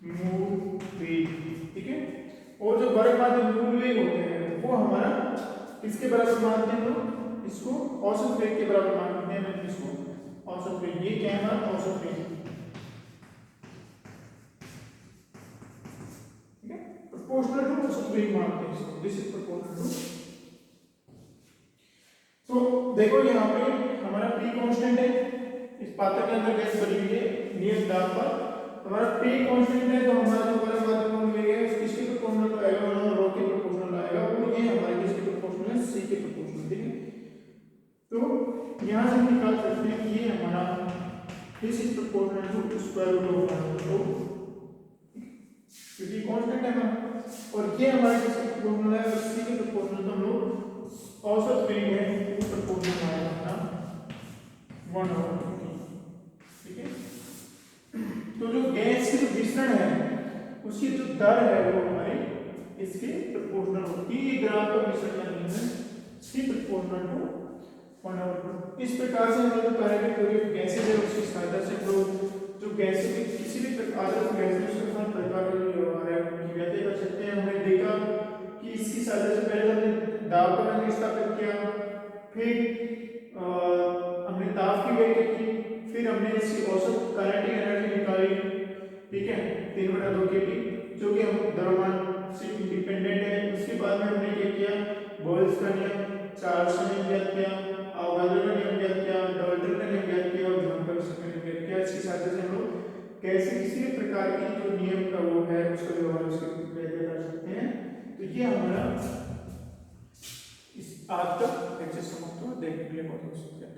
मूल वेग, ठीक है। और जो वर्ग माध्य मूल वेग होते हैं वो हमारा किसके बराबर मानते हैं? तो इसको औसत वेग के बराबर मानते हैं, इसको औसत वेग, ये क्या है हमारा? औसत वेग, ठीक है। प्रोपोर्शनल टू औसत वेग मानते हैं इसको, दिस इज प्रोपोर्शनल टू। तो देखो यहाँ पे हमारा P कांस्टेंट है, इस पात्र के अंदर गैस भरी हुई है नियत दाब पर, हमारा P कांस्टेंट है, तो हमारा जो वर्ग माध्य मूल वेग है किसके प्रोपोर्शनल आएगा? रो के प्रोपोर्शनल आएगा, और ये हमारे किसके प्रोपोर्शनल है? c के प्रोपोर्शनल, ठीक है। तो यहाँ से हम निकाल सकते हैं कि ये हमारा this is proportional to square root of rho, क्योंकि कांस्टेंट है हमारा, और ये हमारे किसके प्रोपोर्शनल है? c के प्रोपोर्शनल, तो हम लोग औसत वेग है वो प्रोपोर्शनल आएगा अपना 1/2, ठीक है। तो जो गैस की जो मिश्रण है उसकी जो दर है वो हमारे इसके प्रोपोर्शनल होती है। ये ग्राम का मिश्रण का नियम है, सी प्रोपोर्शनल टू 1/2। इस प्रकार से हम लोग करेंगे कोई गैसेज है उसकी सहायता से हम लोग जो गैस की किसी भी प्रकार के गैस में उसके साथ प्रकार का जो व्यवहार है उनकी व्याख्या कर सकते हैं। हमने देखा कि इसकी सहायता से पहले हमने दाब का मान स्थापित किया, फिर हमने ताप की व्याख्या की, फिर हमने इसकी औसत काइनेटिक एनर्जी निकाली, ठीक है, 3/2 केवी, जो कि हम द्रव्यमान से इंडिपेंडेंट है। उसके बाद में हमने क्या किया, बोयल्स का नियम, चार्ल्स का नियम ज्ञात किया, अवोगाड्रो का नियम ज्ञात किया, डाल्टन का नियम ज्ञात किया और जॉन का नियम ज्ञात किया। इसकी सहायता से हम लोग कैसे किसी भी प्रकार की जो नियम का वो है उसका व्यवहार उसके व्याख्या कर सकते हैं। तो ये हमारा इस आज का लेक्चर समाप्त हुआ। देखने के लिए बहुत बहुत शुक्रिया।